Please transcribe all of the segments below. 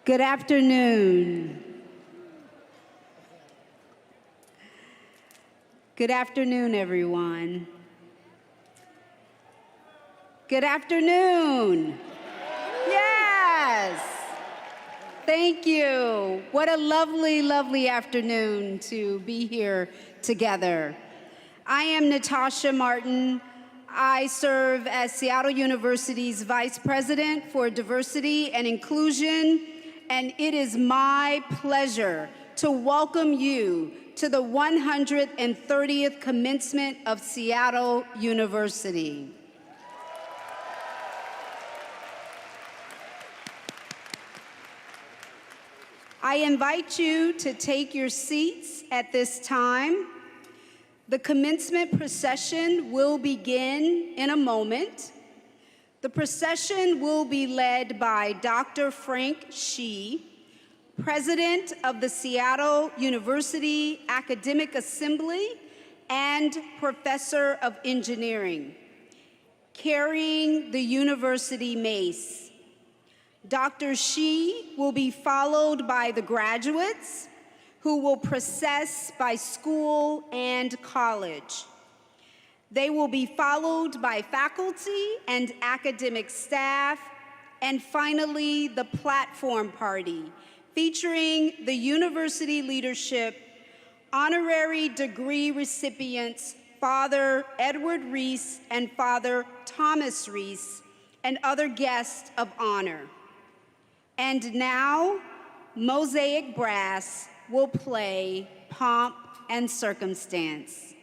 Good afternoon. Good afternoon, everyone. Good afternoon. Yes. Thank you. What a lovely, lovely afternoon to be here together. I am Natasha Martin. I serve as Seattle University's Vice President for Diversity and Inclusion, and it is my pleasure to welcome you to the 130th commencement of Seattle University. I invite you to take your seats at this time. The commencement procession will begin in a moment. The procession will be led by Dr. Frank Shih, President of the Seattle University Academic Assembly and Professor of Engineering, carrying the university mace. Dr. Shih will be followed by the graduates, who will process by school and college. They will be followed by faculty and academic staff, and finally, the platform party, featuring the university leadership, honorary degree recipients, Father Edward Reese and Father Thomas Reese, and other guests of honor. And now, Mosaic Brass will play Pomp and Circumstance.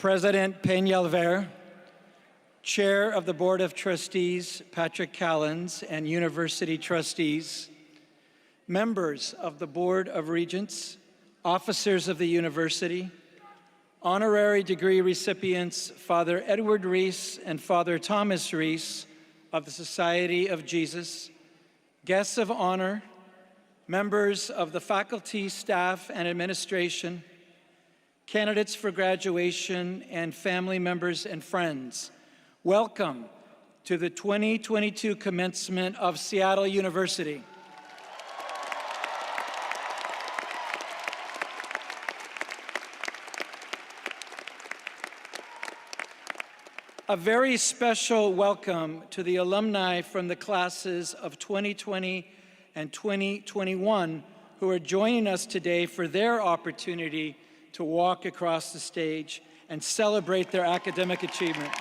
President Peñalver, Chair of the Board of Trustees Patrick Callens, and University trustees, members of the Board of Regents, officers of the university, honorary degree recipients Father Edward Reese and Father Thomas Reese of the Society of Jesus, guests of honor, members of the faculty, staff, and administration, candidates for graduation, and family members and friends. Welcome to the 2022 commencement of Seattle University. A very special welcome to the alumni from the classes of 2020 and 2021 who are joining us today for their opportunity to walk across the stage and celebrate their academic achievement.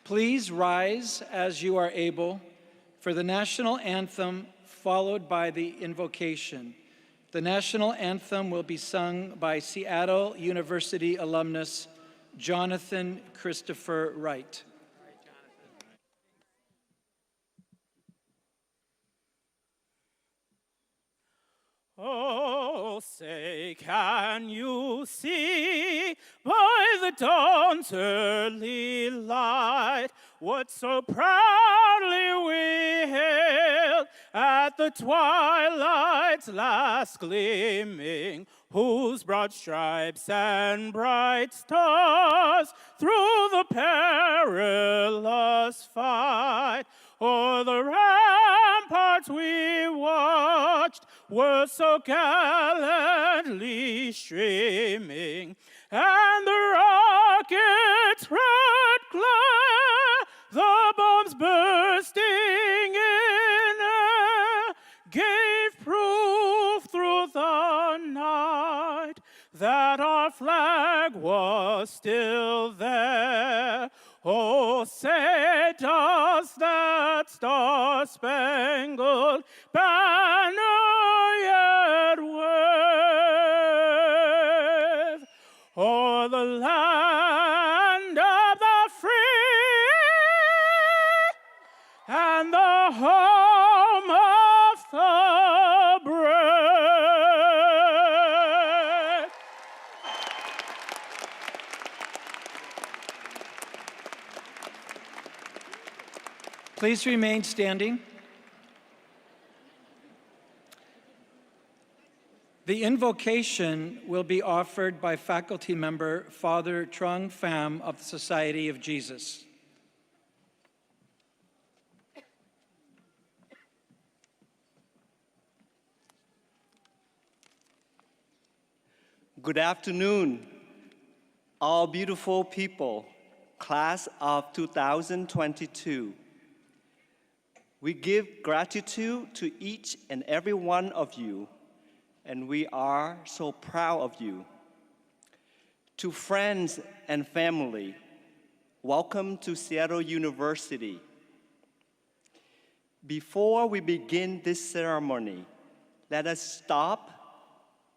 Please rise as you are able for the national anthem, followed by the invocation. The national anthem will be sung by Seattle University alumnus Jonathan Christopher Wright. Oh, say, can you see by the dawn's early light what so proudly we hailed at the twilight's last gleaming, whose broad stripes and bright stars through the perilous fight o'er the ramparts we watched were so gallantly streaming, and the rocket's red glare, the bombs bursting in air, gave proof through the night that our flag was still there. Oh, say, does that star-spangled banner yet wave o'er the land of the free and the home of the brave? Please remain standing. The invocation will be offered by faculty member Father Trung Pham of the Society of Jesus. Good afternoon, all beautiful people, class of 2022. We give gratitude to each and every one of you, and we are so proud of you. To friends and family, welcome to Seattle University. Before we begin this ceremony, let us stop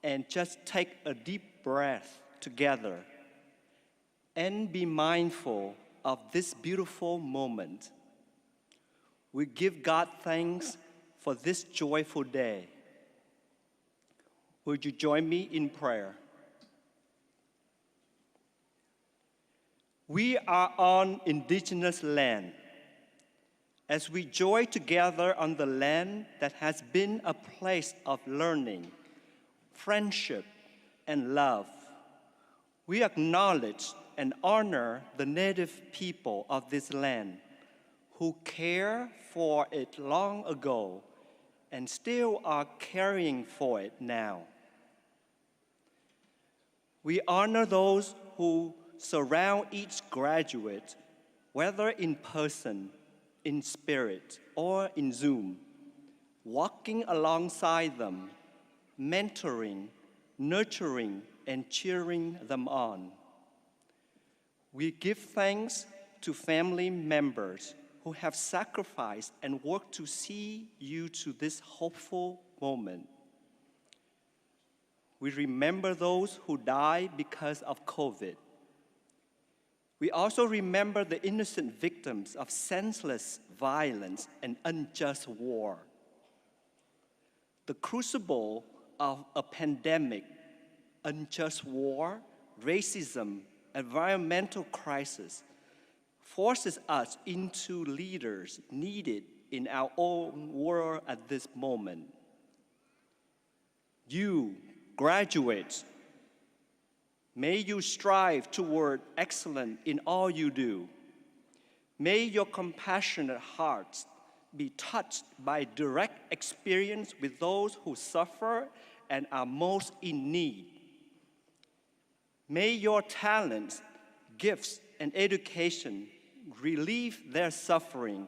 and just take a deep breath together and be mindful of this beautiful moment. We give God thanks for this joyful day. Would you join me in prayer? We are on indigenous land. As we joy together on the land that has been a place of learning, friendship, and love, we acknowledge and honor the native people of this land who care for it long ago and still are caring for it now. We honor those who surround each graduate, whether in person, in spirit, or in Zoom, walking alongside them, mentoring, nurturing, and cheering them on. We give thanks to family members who have sacrificed and worked to see you to this hopeful moment. We remember those who died because of COVID. We also remember the innocent victims of senseless violence and unjust war. The crucible of a pandemic, unjust war, racism, environmental crisis forces us into leaders needed in our own world at this moment. You, graduates, may you strive toward excellence in all you do. May your compassionate hearts be touched by direct experience with those who suffer and are most in need. May your talents, gifts, and education relieve their suffering,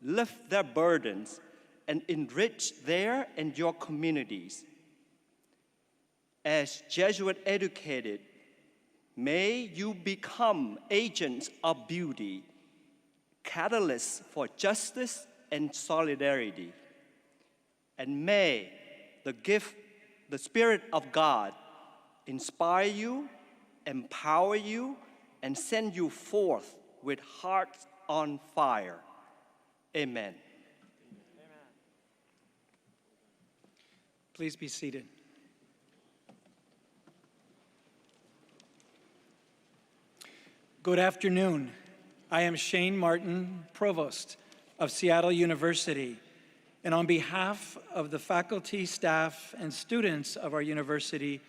lift their burdens, and enrich their and your communities. As Jesuit educated, may you become agents of beauty, catalysts for justice and solidarity. And may the Spirit of God inspire you, empower you, and send you forth with hearts on fire. Amen. Please be seated. Good afternoon. I am Shane Martin, Provost of Seattle University, and on behalf of the faculty, staff, and students of our university,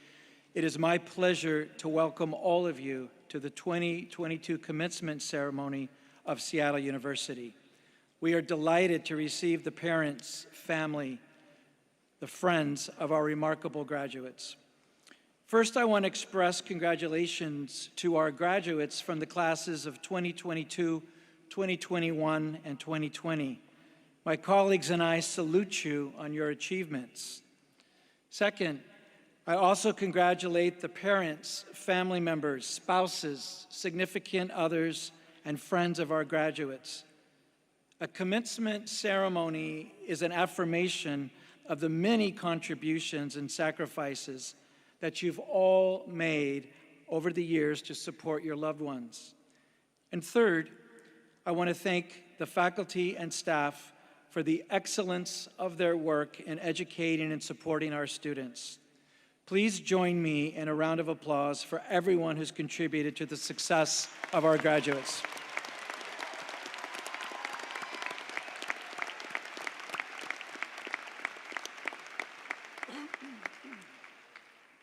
it is my pleasure to welcome all of you to the 2022 commencement ceremony of Seattle University. We are delighted to receive the parents, family, the friends of our remarkable graduates. First, I want to express congratulations to our graduates from the classes of 2022, 2021, and 2020. My colleagues and I salute you on your achievements. Second, I also congratulate the parents, family members, spouses, significant others, and friends of our graduates. A commencement ceremony is an affirmation of the many contributions and sacrifices that you've all made over the years to support your loved ones. And third, I want to thank the faculty and staff for the excellence of their work in educating and supporting our students. Please join me in a round of applause for everyone who's contributed to the success of our graduates.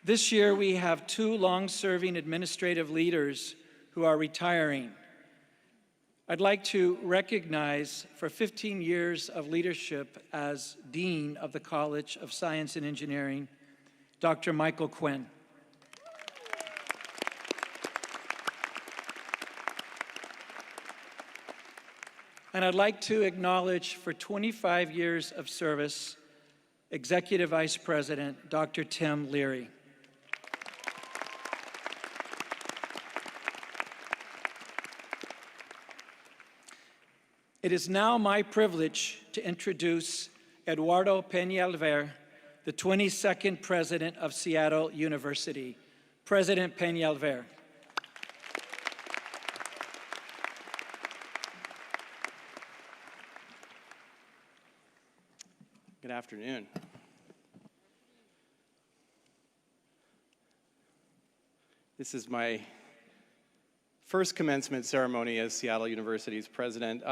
This year, we have two long-serving administrative leaders who are retiring. I'd like to recognize for 15 years of leadership as Dean of the College of Science and Engineering, Dr. Michael Quinn. And I'd like to acknowledge for 25 years of service, Executive Vice President, Dr. Tim Leary. It is now my privilege to introduce Eduardo Peñalver, the 22nd President of Seattle University. President Peñalver. Good afternoon. This is my first commencement ceremony as Seattle University's president.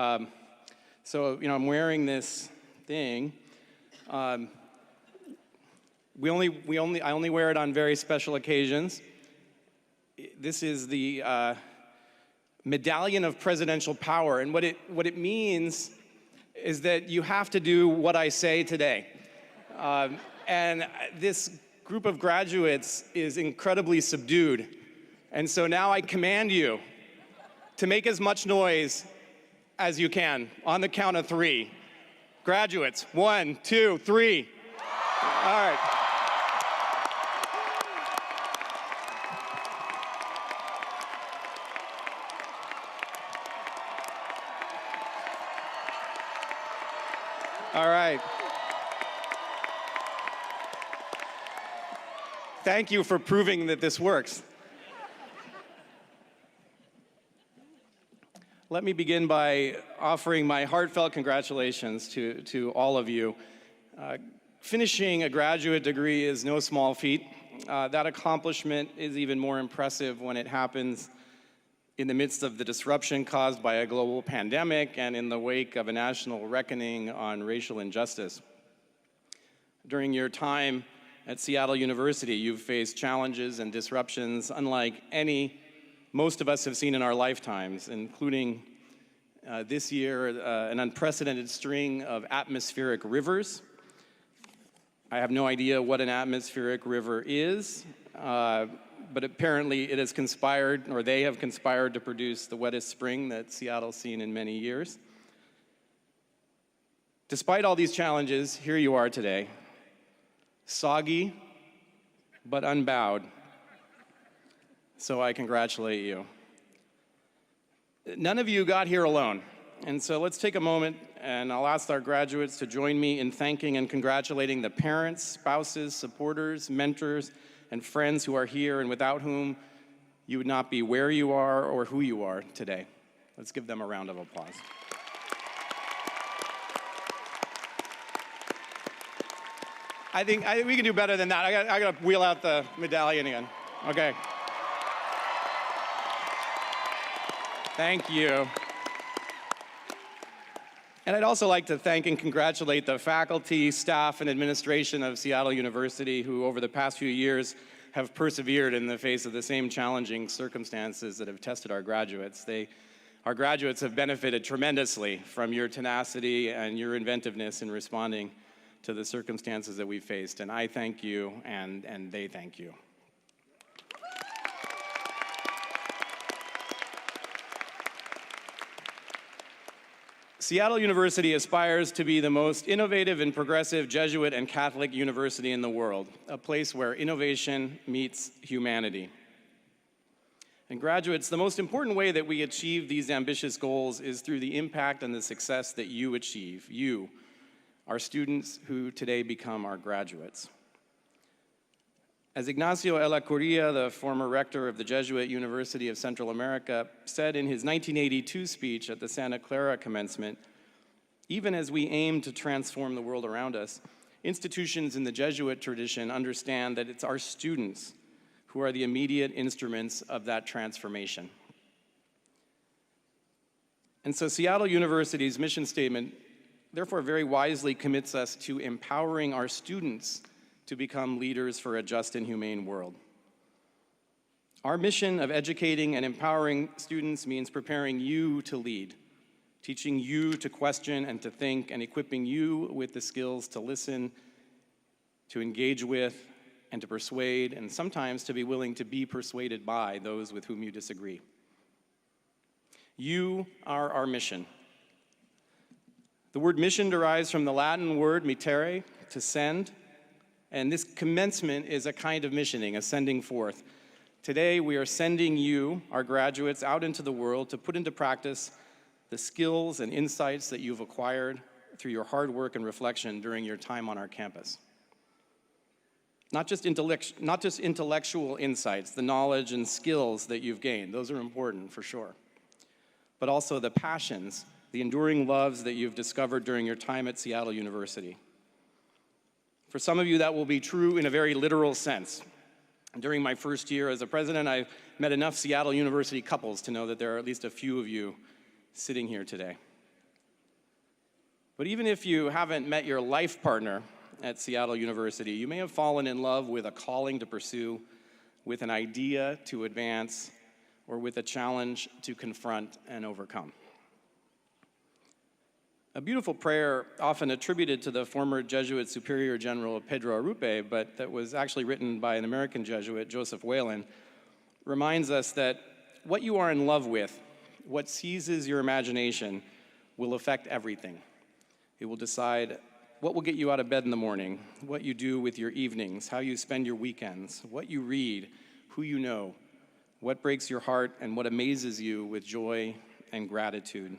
So, I'm wearing this thing. I only wear it on very special occasions. This is the Medallion of Presidential Power, and what it means is that you have to do what I say today. And this group of graduates is incredibly subdued, and so now I command you to make as much noise as you can on the count of 3. Graduates, 1, 2, 3. All right. All right. Thank you for proving that this works. Let me begin by offering my heartfelt congratulations to all of you. Finishing a graduate degree is no small feat. That accomplishment is even more impressive when it happens in the midst of the disruption caused by a global pandemic and in the wake of a national reckoning on racial injustice. During your time at Seattle University, you've faced challenges and disruptions unlike any most of us have seen in our lifetimes, including this year, an unprecedented string of atmospheric rivers. I have no idea what an atmospheric river is, but apparently it has conspired, or they have conspired to produce the wettest spring that Seattle's seen in many years. Despite all these challenges, here you are today, soggy but unbowed. So I congratulate you. None of you got here alone, and so let's take a moment and I'll ask our graduates to join me in thanking and congratulating the parents, spouses, supporters, mentors, and friends who are here and without whom you would not be where you are or who you are today. Let's give them a round of applause. I think we can do better than that. I got to wheel out the medallion again. Okay. Thank you. And I'd also like to thank and congratulate the faculty, staff, and administration of Seattle University who over the past few years have persevered in the face of the same challenging circumstances that have tested our graduates. Our graduates have benefited tremendously from your tenacity and your inventiveness in responding to the circumstances that we faced. And I thank you, and they thank you. Seattle University aspires to be the most innovative and progressive Jesuit and Catholic university in the world, a place where innovation meets humanity. And graduates, the most important way that we achieve these ambitious goals is through the impact and the success that you achieve, you, our students who today become our graduates. As Ignacio Ellacuria, the former rector of the Jesuit University of Central America, said in his 1982 speech at the Santa Clara commencement, even as we aim to transform the world around us, institutions in the Jesuit tradition understand that it's our students who are the immediate instruments of that transformation. And so Seattle University's mission statement therefore very wisely commits us to empowering our students to become leaders for a just and humane world. Our mission of educating and empowering students means preparing you to lead, teaching you to question and to think, and equipping you with the skills to listen, to engage with, and to persuade, and sometimes to be willing to be persuaded by those with whom you disagree. You are our mission. The word mission derives from the Latin word mittere, to send, and this commencement is a kind of missioning, a sending forth. Today, we are sending you, our graduates, out into the world to put into practice the skills and insights that you've acquired through your hard work and reflection during your time on our campus. Not just intellectual insights, the knowledge and skills that you've gained, those are important for sure, but also the passions, the enduring loves that you've discovered during your time at Seattle University. For some of you, that will be true in a very literal sense. During my first year as a president, I met enough Seattle University couples to know that there are at least a few of you sitting here today. But even if you haven't met your life partner at Seattle University, you may have fallen in love with a calling to pursue, with an idea to advance, or with a challenge to confront and overcome. A beautiful prayer often attributed to the former Jesuit Superior General Pedro Arrupe, but that was actually written by an American Jesuit, Joseph Whalen, reminds us that what you are in love with, what seizes your imagination, will affect everything. It will decide what will get you out of bed in the morning, what you do with your evenings, how you spend your weekends, what you read, who you know, what breaks your heart, and what amazes you with joy and gratitude.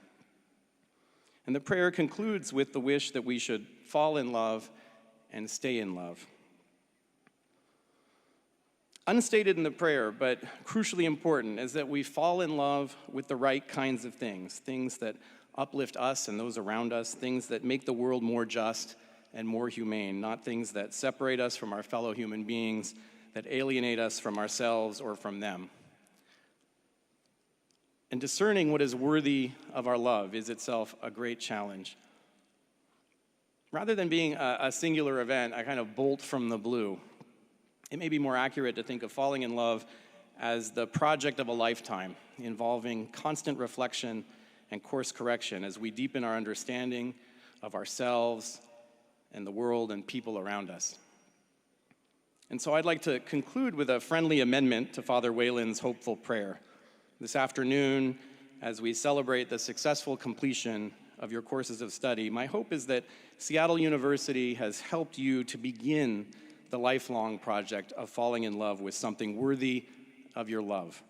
And the prayer concludes with the wish that we should fall in love and stay in love. Unstated in the prayer, but crucially important, is that we fall in love with the right kinds of things, things that uplift us and those around us, things that make the world more just and more humane, not things that separate us from our fellow human beings, that alienate us from ourselves or from them. And discerning what is worthy of our love is itself a great challenge. Rather than being a singular event, a kind of bolt from the blue, it may be more accurate to think of falling in love as the project of a lifetime, involving constant reflection and course correction as we deepen our understanding of ourselves and the world and people around us. And so I'd like to conclude with a friendly amendment to Father Wayland's hopeful prayer. This afternoon, as we celebrate the successful completion of your courses of study, my hope is that Seattle University has helped you to begin the lifelong project of falling in love with something worthy of your love,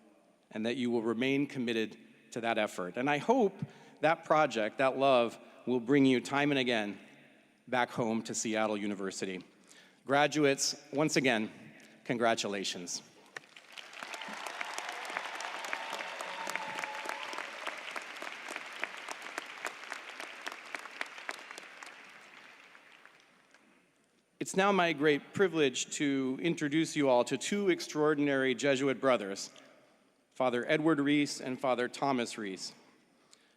and that you will remain committed to that effort. And I hope that project, that love, will bring you time and again back home to Seattle University. Graduates, once again, congratulations. It's now my great privilege to introduce you all to two extraordinary Jesuit brothers, Father Edward Reese and Father Thomas Reese.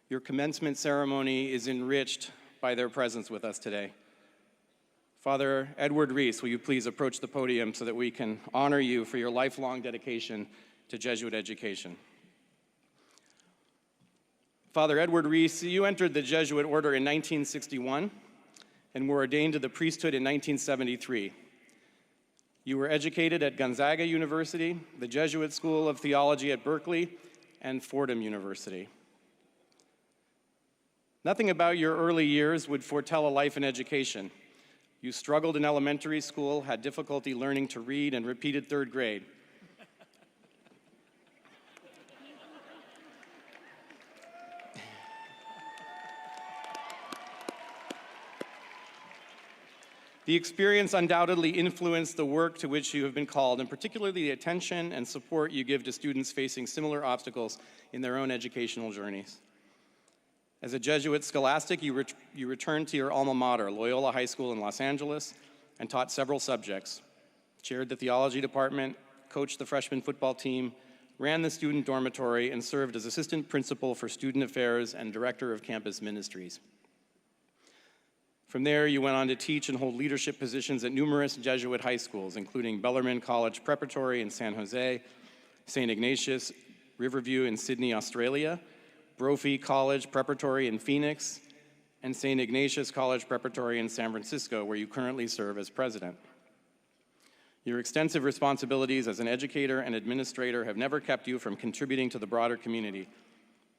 Your commencement ceremony is enriched by their presence with us today. Father Edward Reese, will you please approach the podium so that we can honor you for your lifelong dedication to Jesuit education. Father Edward Reese, you entered the Jesuit order in 1961 and were ordained to the priesthood in 1973. You were educated at Gonzaga University, the Jesuit School of Theology at Berkeley, and Fordham University. Nothing about your early years would foretell a life in education. You struggled in elementary school, had difficulty learning to read, and repeated third grade. The experience undoubtedly influenced the work to which you have been called, and particularly the attention and support you give to students facing similar obstacles in their own educational journeys. As a Jesuit scholastic, you returned to your alma mater, Loyola High School in Los Angeles, and taught several subjects, chaired the theology department, coached the freshman football team, ran the student dormitory, and served as assistant principal for student affairs and director of campus ministries. From there, you went on to teach and hold leadership positions at numerous Jesuit high schools, including Bellarmine College Preparatory in San Jose, St. Ignatius Riverview in Sydney, Australia, Brophy College Preparatory in Phoenix, and St. Ignatius College Preparatory in San Francisco, where you currently serve as president. Your extensive responsibilities as an educator and administrator have never kept you from contributing to the broader community.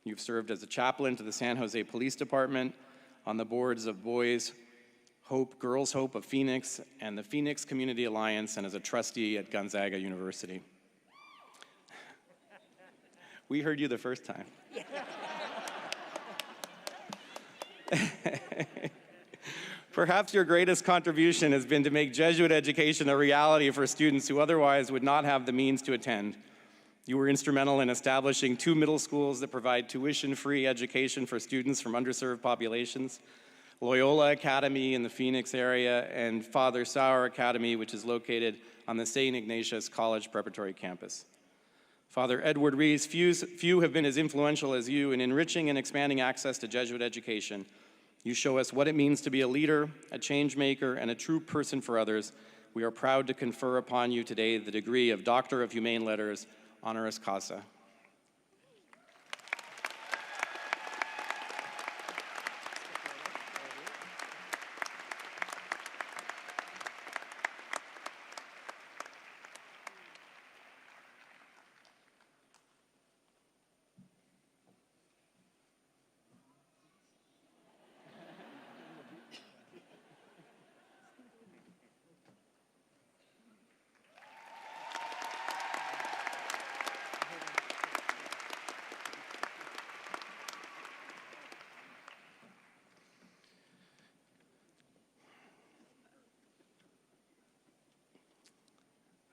You've served as a chaplain to the San Jose Police Department, on the boards of Boys Hope, Girls Hope of Phoenix, and the Phoenix Community Alliance, and as a trustee at Gonzaga University. We heard you the first time. Perhaps your greatest contribution has been to make Jesuit education a reality for students who otherwise would not have the means to attend. You were instrumental in establishing 2 middle schools that provide tuition-free education for students from underserved populations, Loyola Academy in the Phoenix area, and Father Sauer Academy, which is located on the St. Ignatius College Preparatory campus. Father Edward Reese, few have been as influential as you in enriching and expanding access to Jesuit education. You show us what it means to be a leader, a change maker, and a true person for others. We are proud to confer upon you today the degree of Doctor of Humane Letters, honoris causa.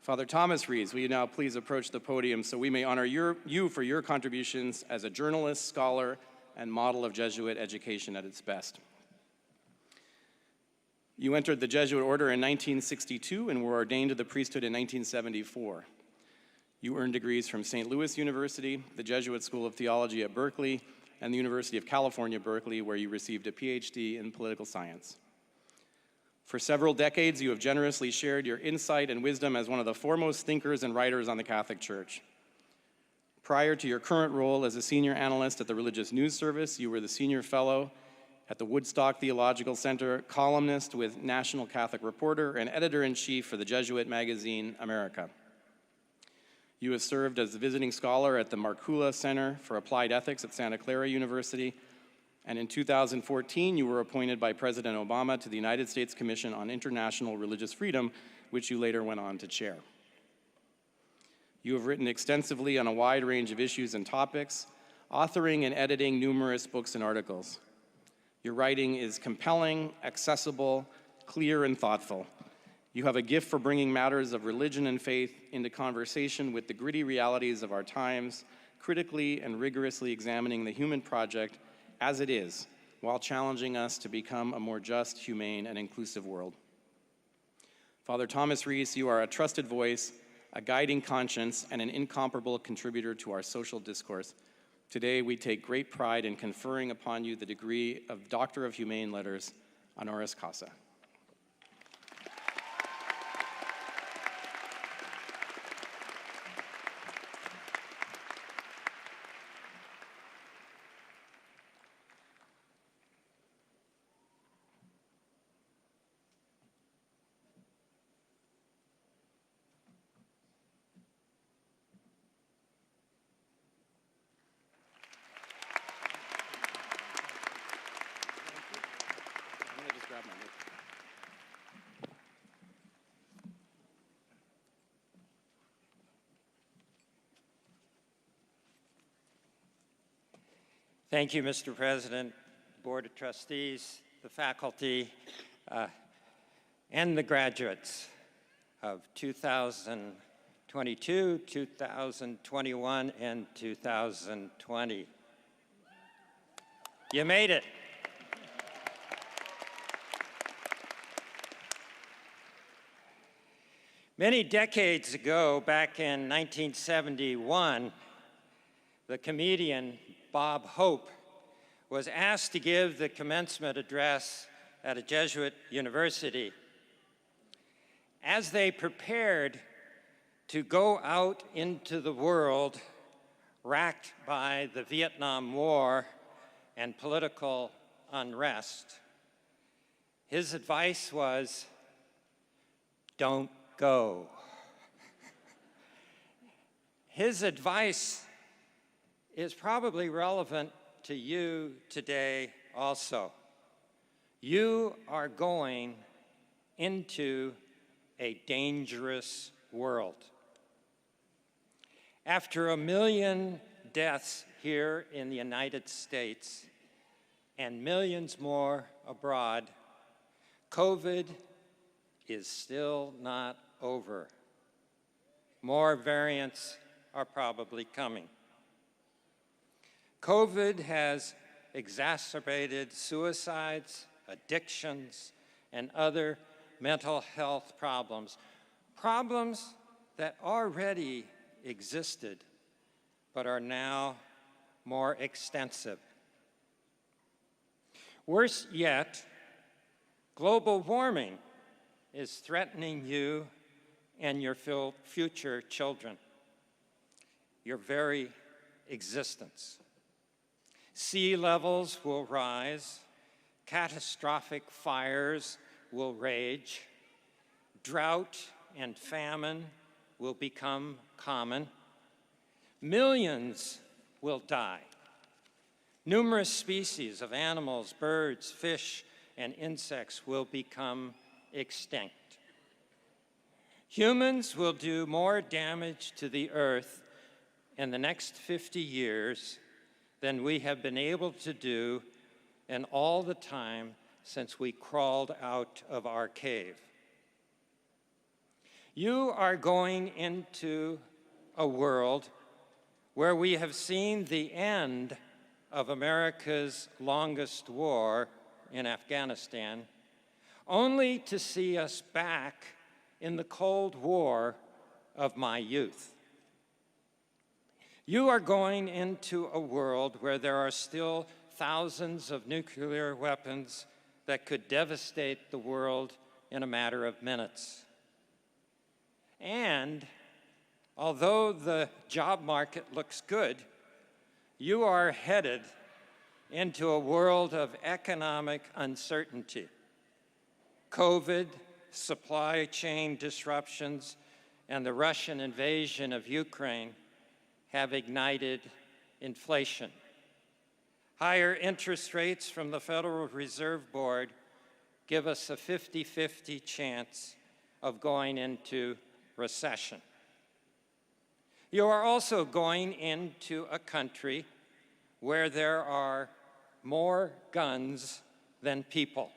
Father Thomas Rees, will you now please approach the podium so we may honor you for your contributions as a journalist, scholar, and model of Jesuit education at its best. You entered the Jesuit order in 1962 and were ordained to the priesthood in 1974. You earned degrees from St. Louis University, the Jesuit School of Theology at Berkeley, and the University of California, Berkeley, where you received a PhD in political science. For several decades, you have generously shared your insight and wisdom as one of the foremost thinkers and writers on the Catholic Church. Prior to your current role as a senior analyst at the Religious News Service, you were the senior fellow at the Woodstock Theological Center, columnist with National Catholic Reporter, and editor-in-chief for the Jesuit magazine, America. You have served as a visiting scholar at the Markula Center for Applied Ethics at Santa Clara University, and in 2014, you were appointed by President Obama to the United States Commission on International Religious Freedom, which you later went on to chair. You have written extensively on a wide range of issues and topics, authoring and editing numerous books and articles. Your writing is compelling, accessible, clear, and thoughtful. You have a gift for bringing matters of religion and faith into conversation with the gritty realities of our times, critically and rigorously examining the human project as it is, while challenging us to become a more just, humane, and inclusive world. Father Thomas Rees, you are a trusted voice, a guiding conscience, and an incomparable contributor to our social discourse. Today, we take great pride in conferring upon you the degree of Doctor of Humane Letters, honoris causa. Thank you, Mr. President, Board of Trustees, the faculty, and the graduates of 2022, 2021, and 2020. You made it. Many decades ago, back in 1971, the comedian Bob Hope was asked to give the commencement address at a Jesuit university. As they prepared to go out into the world racked by the Vietnam War and political unrest, his advice was, "Don't go." His advice is probably relevant to you today also. You are going into a dangerous world. After 1 million deaths here in the United States and millions more abroad, COVID is still not over. More variants are probably coming. COVID has exacerbated suicides, addictions, and other mental health problems, problems that already existed but are now more extensive. Worse yet, global warming is threatening you and your future children, your very existence. Sea levels will rise, catastrophic fires will rage, drought and famine will become common, millions will die. Numerous species of animals, birds, fish, and insects will become extinct. Humans will do more damage to the earth in the next 50 years than we have been able to do in all the time since we crawled out of our cave. You are going into a world where we have seen the end of America's longest war in Afghanistan, only to see us back in the Cold War of my youth. You are going into a world where there are still thousands of nuclear weapons that could devastate the world in a matter of minutes. And although the job market looks good, you are headed into a world of economic uncertainty. COVID, supply chain disruptions, and the Russian invasion of Ukraine have ignited inflation. Higher interest rates from the Federal Reserve Board give us a 50-50 chance of going into recession. You are also going into a country where there are more guns than people,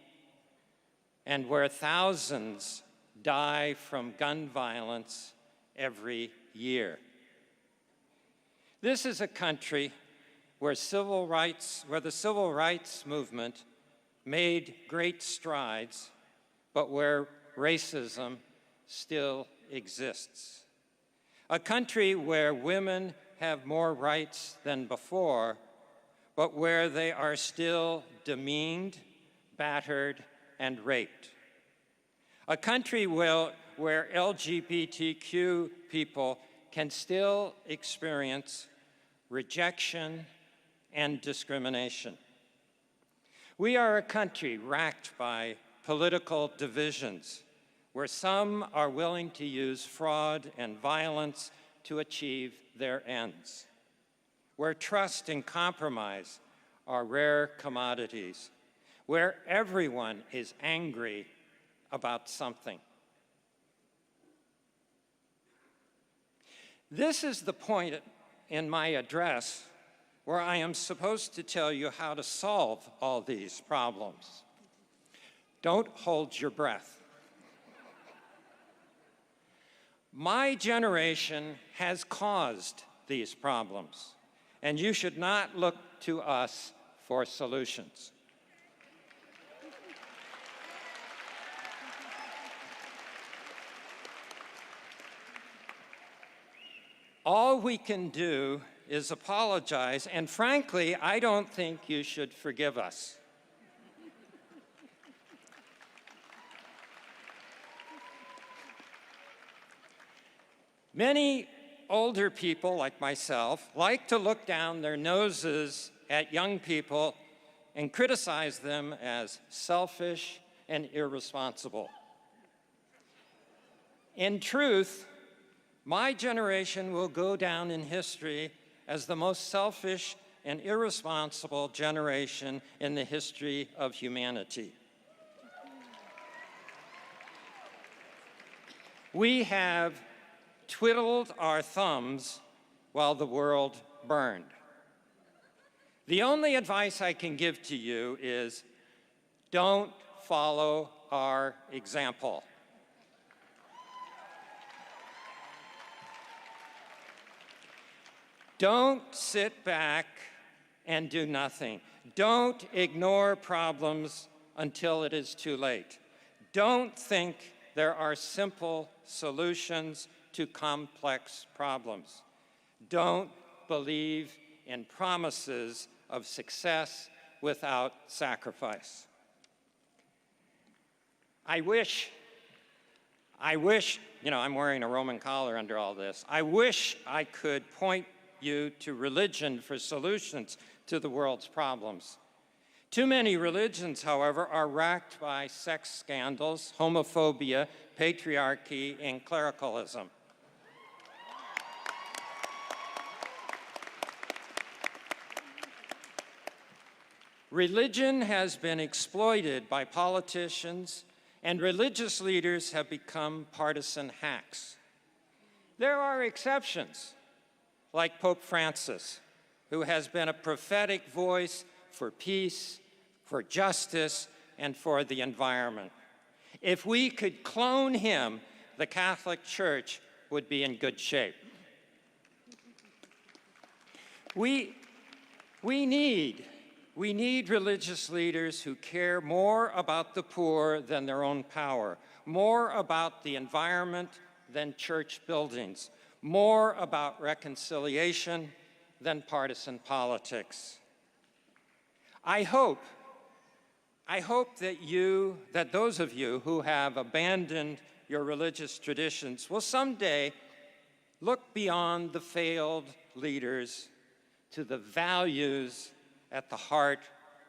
and where thousands die from gun violence every year. This is a country where the civil rights movement made great strides, but where racism still exists. A country where women have more rights than before, but where they are still demeaned, battered, and raped. A country where LGBTQ people can still experience rejection and discrimination. We are a country racked by political divisions, where some are willing to use fraud and violence to achieve their ends, where trust and compromise are rare commodities, where everyone is angry about something. This is the point in my address where I am supposed to tell you how to solve all these problems. Don't hold your breath. My generation has caused these problems, and you should not look to us for solutions. All we can do is apologize, and frankly, I don't think you should forgive us. Many older people, like myself, like to look down their noses at young people and criticize them as selfish and irresponsible. In truth, my generation will go down in history as the most selfish and irresponsible generation in the history of humanity. We have twiddled our thumbs while the world burned. The only advice I can give to you is don't follow our example. Don't sit back and do nothing. Don't ignore problems until it is too late. Don't think there are simple solutions to complex problems. Don't believe in promises of success without sacrifice. I wish, I'm wearing a Roman collar under all this. I wish I could point you to religion for solutions to the world's problems. Too many religions, however, are racked by sex scandals, homophobia, patriarchy, and clericalism. Religion has been exploited by politicians, and religious leaders have become partisan hacks. There are exceptions, like Pope Francis, who has been a prophetic voice for peace, for justice, and for the environment. If we could clone him the Catholic Church would be in good shape. We need religious leaders who care more about the poor than their own power, more about the environment than church buildings, more about reconciliation than partisan politics. I hope that those of you who have abandoned your religious traditions will someday look beyond the failed leaders to the values at the heart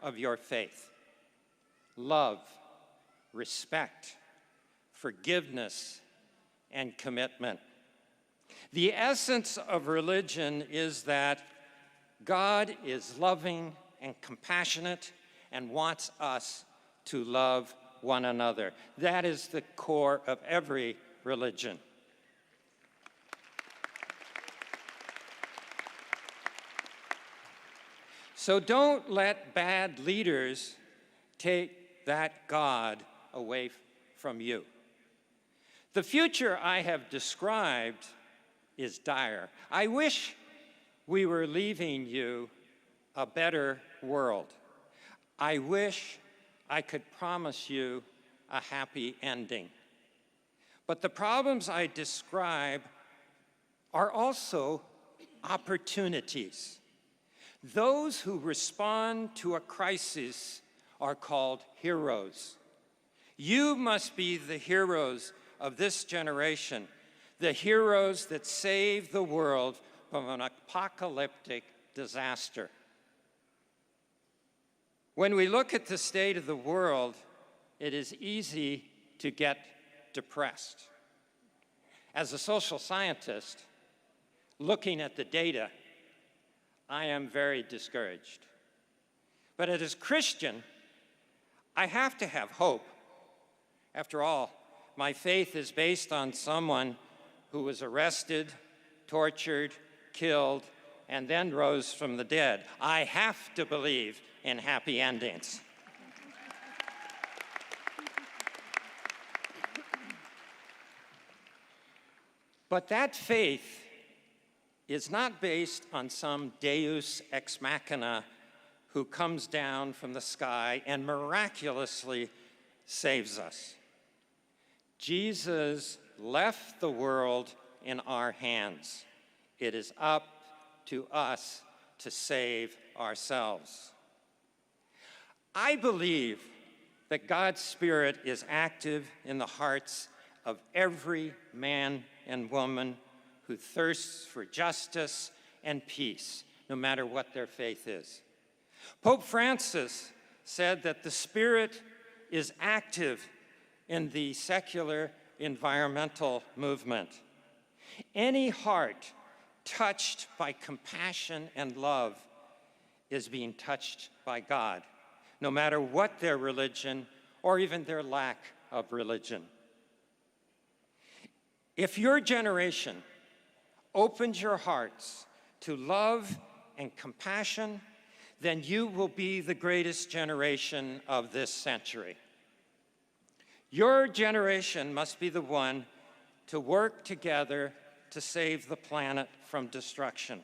of your faith: love, respect, forgiveness, and commitment. The essence of religion is that God is loving and compassionate and wants us to love one another. That is the core of every religion. So don't let bad leaders take that God away from you. The future I have described is dire. I wish we were leaving you a better world. I wish I could promise you a happy ending. But the problems I describe are also opportunities. Those who respond to a crisis are called heroes. You must be the heroes of this generation, the heroes that save the world from an apocalyptic disaster. When we look at the state of the world, it is easy to get depressed. As a social scientist, looking at the data, I am very discouraged. But as a Christian, I have to have hope. After all, my faith is based on someone who was arrested, tortured, killed, and then rose from the dead. I have to believe in happy endings. But that faith is not based on some deus ex machina who comes down from the sky and miraculously saves us. Jesus left the world in our hands. It is up to us to save ourselves. I believe that God's Spirit is active in the hearts of every man and woman who thirsts for justice and peace, no matter what their faith is. Pope Francis said that the Spirit is active in the secular environmental movement. Any heart touched by compassion and love is being touched by God, no matter what their religion or even their lack of religion. If your generation opens your hearts to love and compassion, then you will be the greatest generation of this century. Your generation must be the one to work together to save the planet from destruction,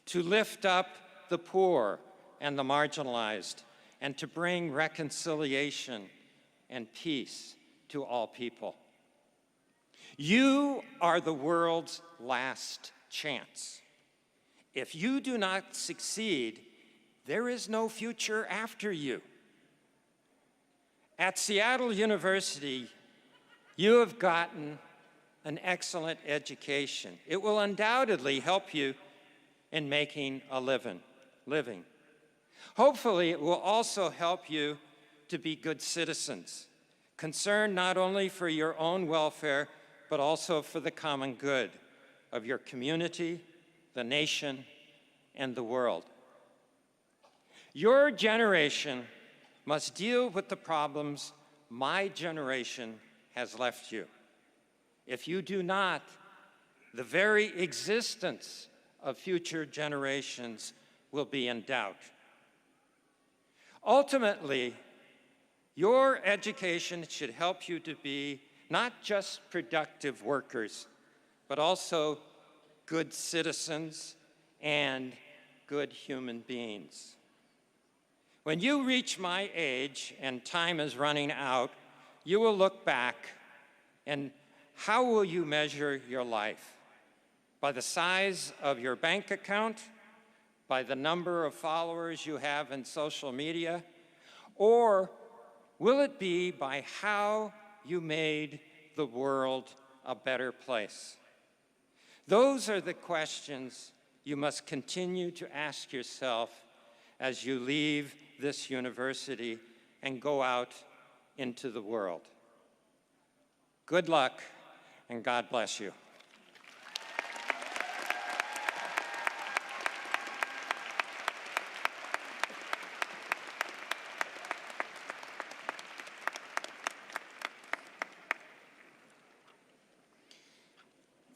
to lift up the poor and the marginalized, and to bring reconciliation and peace to all people. You are the world's last chance. If you do not succeed, there is no future after you. At Seattle University, you have gotten an excellent education. It will undoubtedly help you in making a living. Hopefully, it will also help you to be good citizens, concerned not only for your own welfare, but also for the common good of your community, the nation, and the world. Your generation must deal with the problems my generation has left you. If you do not, the very existence of future generations will be in doubt. Ultimately, your education should help you to be not just productive workers, but also good citizens and good human beings. When you reach my age and time is running out, you will look back, and how will you measure your life? By the size of your bank account? By the number of followers you have in social media? Or will it be by how you made the world a better place? Those are the questions you must continue to ask yourself as you leave this university and go out into the world. Good luck, and God bless you.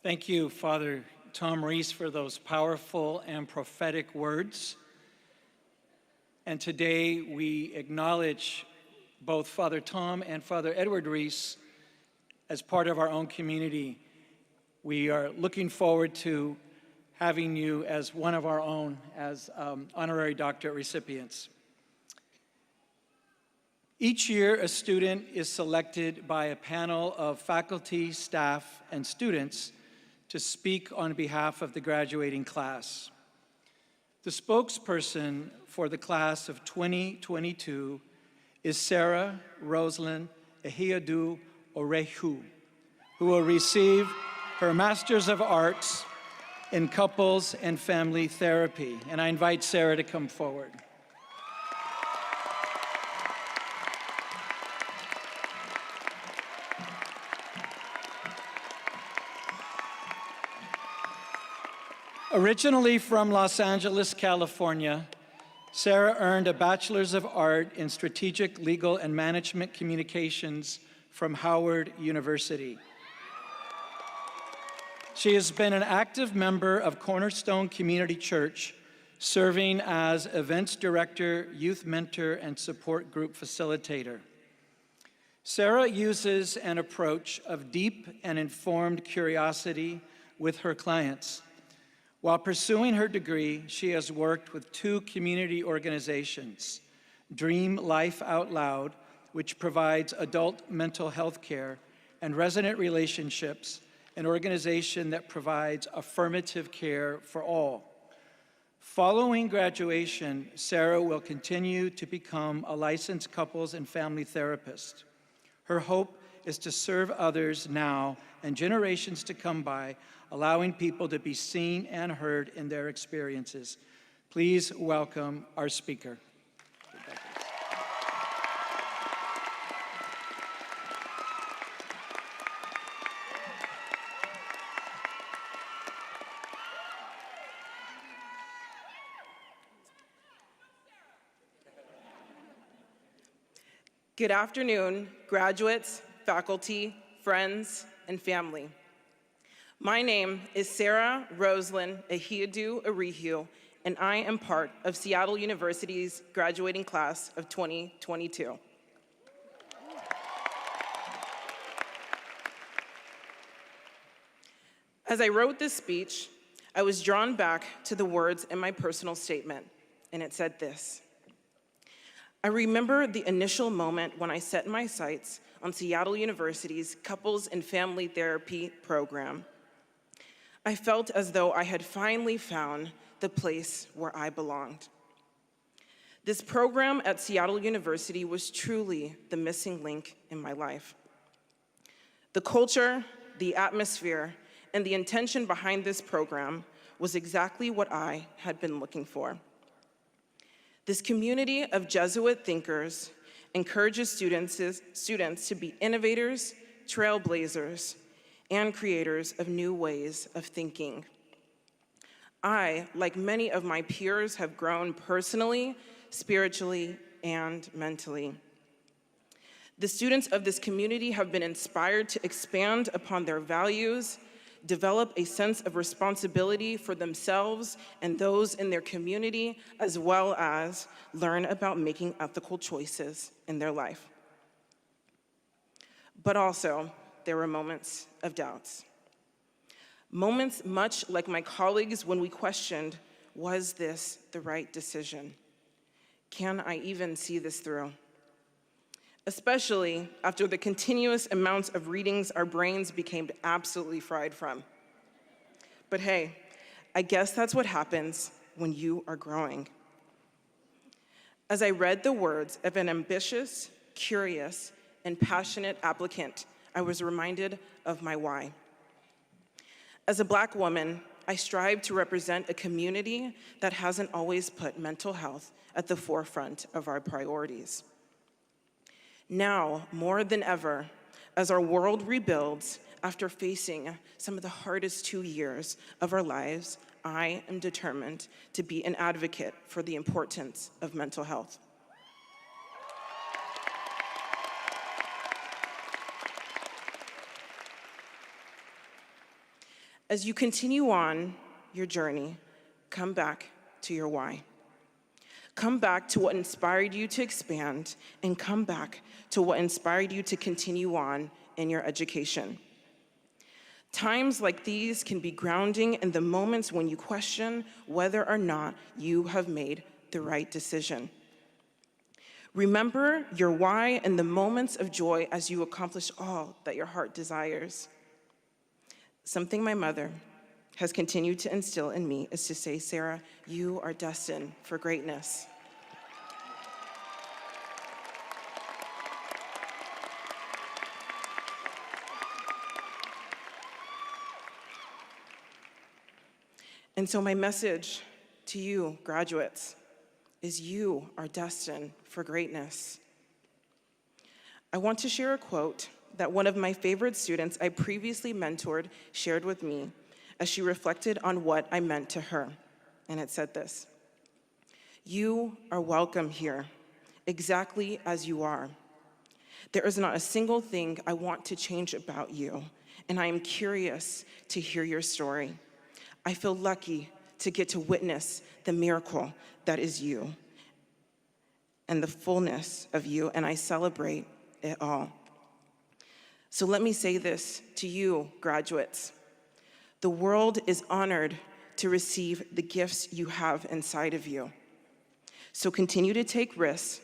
Thank you, Father Tom Reese, for those powerful and prophetic words. And today we acknowledge both Father Tom and Father Edward Reese as part of our own community. We are looking forward to having you as one of our own as honorary doctorate recipients. Each year, a student is selected by a panel of faculty, staff, and students to speak on behalf of the graduating class. The spokesperson for the class of 2022 is Sarah Rosalind Ehiadu Orehu, who will receive her Master's of Arts in Couples and Family Therapy. And I invite Sarah to come forward. Originally from Los Angeles, California, Sarah earned a Bachelor's of Art in Strategic Legal and Management Communications from Howard University. She has been an active member of Cornerstone Community Church, serving as Events Director, Youth Mentor, and Support Group Facilitator. Sarah uses an approach of deep and informed curiosity with her clients. While pursuing her degree, she has worked with 2 community organizations, Dream Life Out Loud, which provides adult mental health care, and Resident Relationships, an organization that provides affirmative care for all. Following graduation, Sarah will continue to become a licensed couples and family therapist. Her hope is to serve others now and generations to come by, allowing people to be seen and heard in their experiences. Please welcome our speaker. Good afternoon, graduates, faculty, friends, and family. My name is Sarah Rosalind Ehiadu Orehu, and I am part of Seattle University's graduating class of 2022. As I wrote this speech, I was drawn back to the words in my personal statement, and it said this: I remember the initial moment when I set my sights on Seattle University's Couples and Family Therapy program. I felt as though I had finally found the place where I belonged. This program at Seattle University was truly the missing link in my life. The culture, the atmosphere, and the intention behind this program was exactly what I had been looking for. This community of Jesuit thinkers encourages students to be innovators, trailblazers, and creators of new ways of thinking. I, like many of my peers, have grown personally, spiritually, and mentally. The students of this community have been inspired to expand upon their values, develop a sense of responsibility for themselves and those in their community, as well as learn about making ethical choices in their life. But also, there were moments of doubts. Moments much like my colleagues when we questioned, was this the right decision? Can I even see this through? Especially after the continuous amounts of readings our brains became absolutely fried from. But hey, I guess that's what happens when you are growing. As I read the words of an ambitious, curious, and passionate applicant, I was reminded of my why. As a Black woman, I strive to represent a community that hasn't always put mental health at the forefront of our priorities. Now, more than ever, as our world rebuilds after facing some of the hardest 2 years of our lives, I am determined to be an advocate for the importance of mental health. As you continue on your journey, come back to your why. Come back to what inspired you to expand, and come back to what inspired you to continue on in your education. Times like these can be grounding in the moments when you question whether or not you have made the right decision. Remember your why in the moments of joy as you accomplish all that your heart desires. Something my mother has continued to instill in me is to say, Sarah, you are destined for greatness. And so my message to you, graduates, is you are destined for greatness. I want to share a quote that one of my favorite students I previously mentored shared with me as she reflected on what I meant to her. And it said this: "You are welcome here, exactly as you are. There is not a single thing I want to change about you, and I am curious to hear your story. I feel lucky to get to witness the miracle that is you and the fullness of you, and I celebrate it all." So let me say this to you, graduates. The world is honored to receive the gifts you have inside of you. So continue to take risks,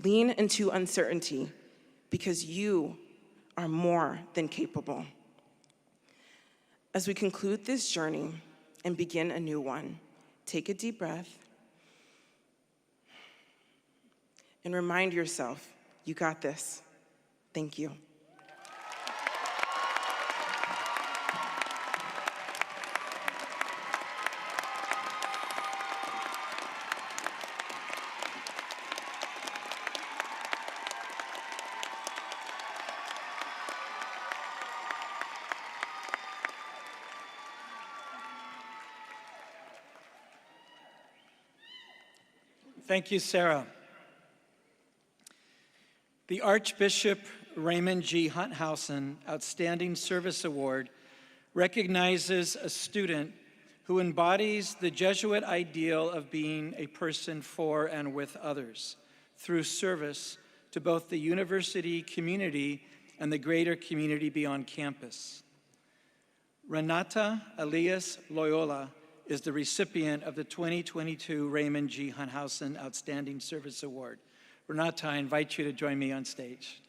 lean into uncertainty, because you are more than capable. As we conclude this journey and begin a new one, take a deep breath and remind yourself, you got this. Thank you. Thank you, Sarah. The Archbishop Raymond G. Hunthausen Outstanding Service Award recognizes a student who embodies the Jesuit ideal of being a person for and with others through service to both the university community and the greater community beyond campus. Renata Elias Loyola is the recipient of the 2022 Raymond G. Hunthausen Outstanding Service Award. Renata, I invite you to join me on stage.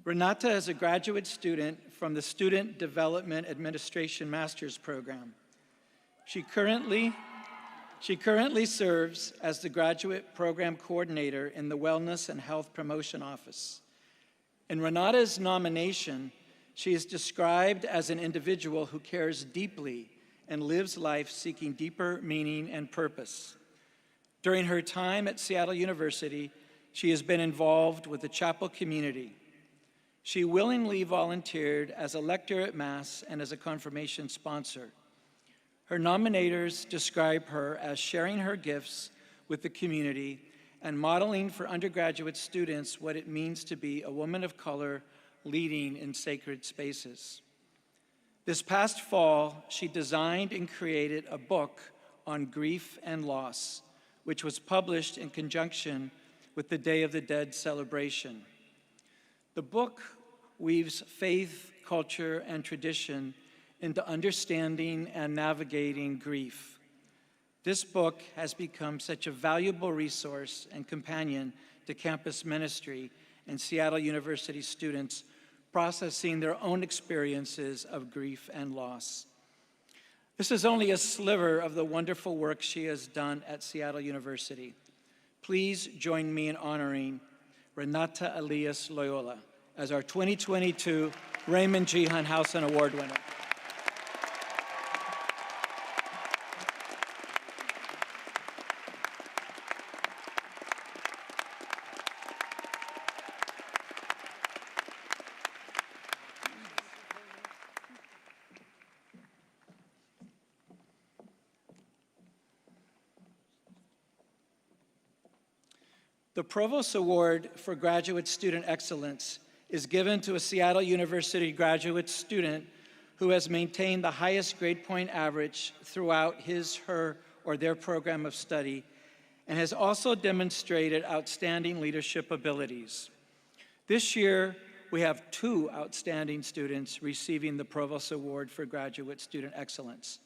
Renata is a graduate student from the Student Development Administration Master's Program. She currently serves as the Graduate Program Coordinator in the Wellness and Health Promotion Office. In Renata's nomination, she is described as an individual who cares deeply and lives life seeking deeper meaning and purpose. During her time at Seattle University, she has been involved with the chapel community. She willingly volunteered as a lector at Mass and as a confirmation sponsor. Her nominators describe her as sharing her gifts with the community and modeling for undergraduate students what it means to be a woman of color leading in sacred spaces. This past fall, she designed and created a book on grief and loss, which was published in conjunction with the Day of the Dead celebration. The book weaves faith, culture, and tradition into understanding and navigating grief. This book has become such a valuable resource and companion to campus ministry and Seattle University students processing their own experiences of grief and loss. This is only a sliver of the wonderful work she has done at Seattle University. Please join me in honoring Renata Elias Loyola as our 2022 Raymond G. Hunt-Housen Award winner. The Provost Award for Graduate Student Excellence is given to a Seattle University graduate student who has maintained the highest grade point average throughout his, her, or their program of study and has also demonstrated outstanding leadership abilities. This year, we have 2 outstanding students receiving the Provost Award for Graduate Student Excellence.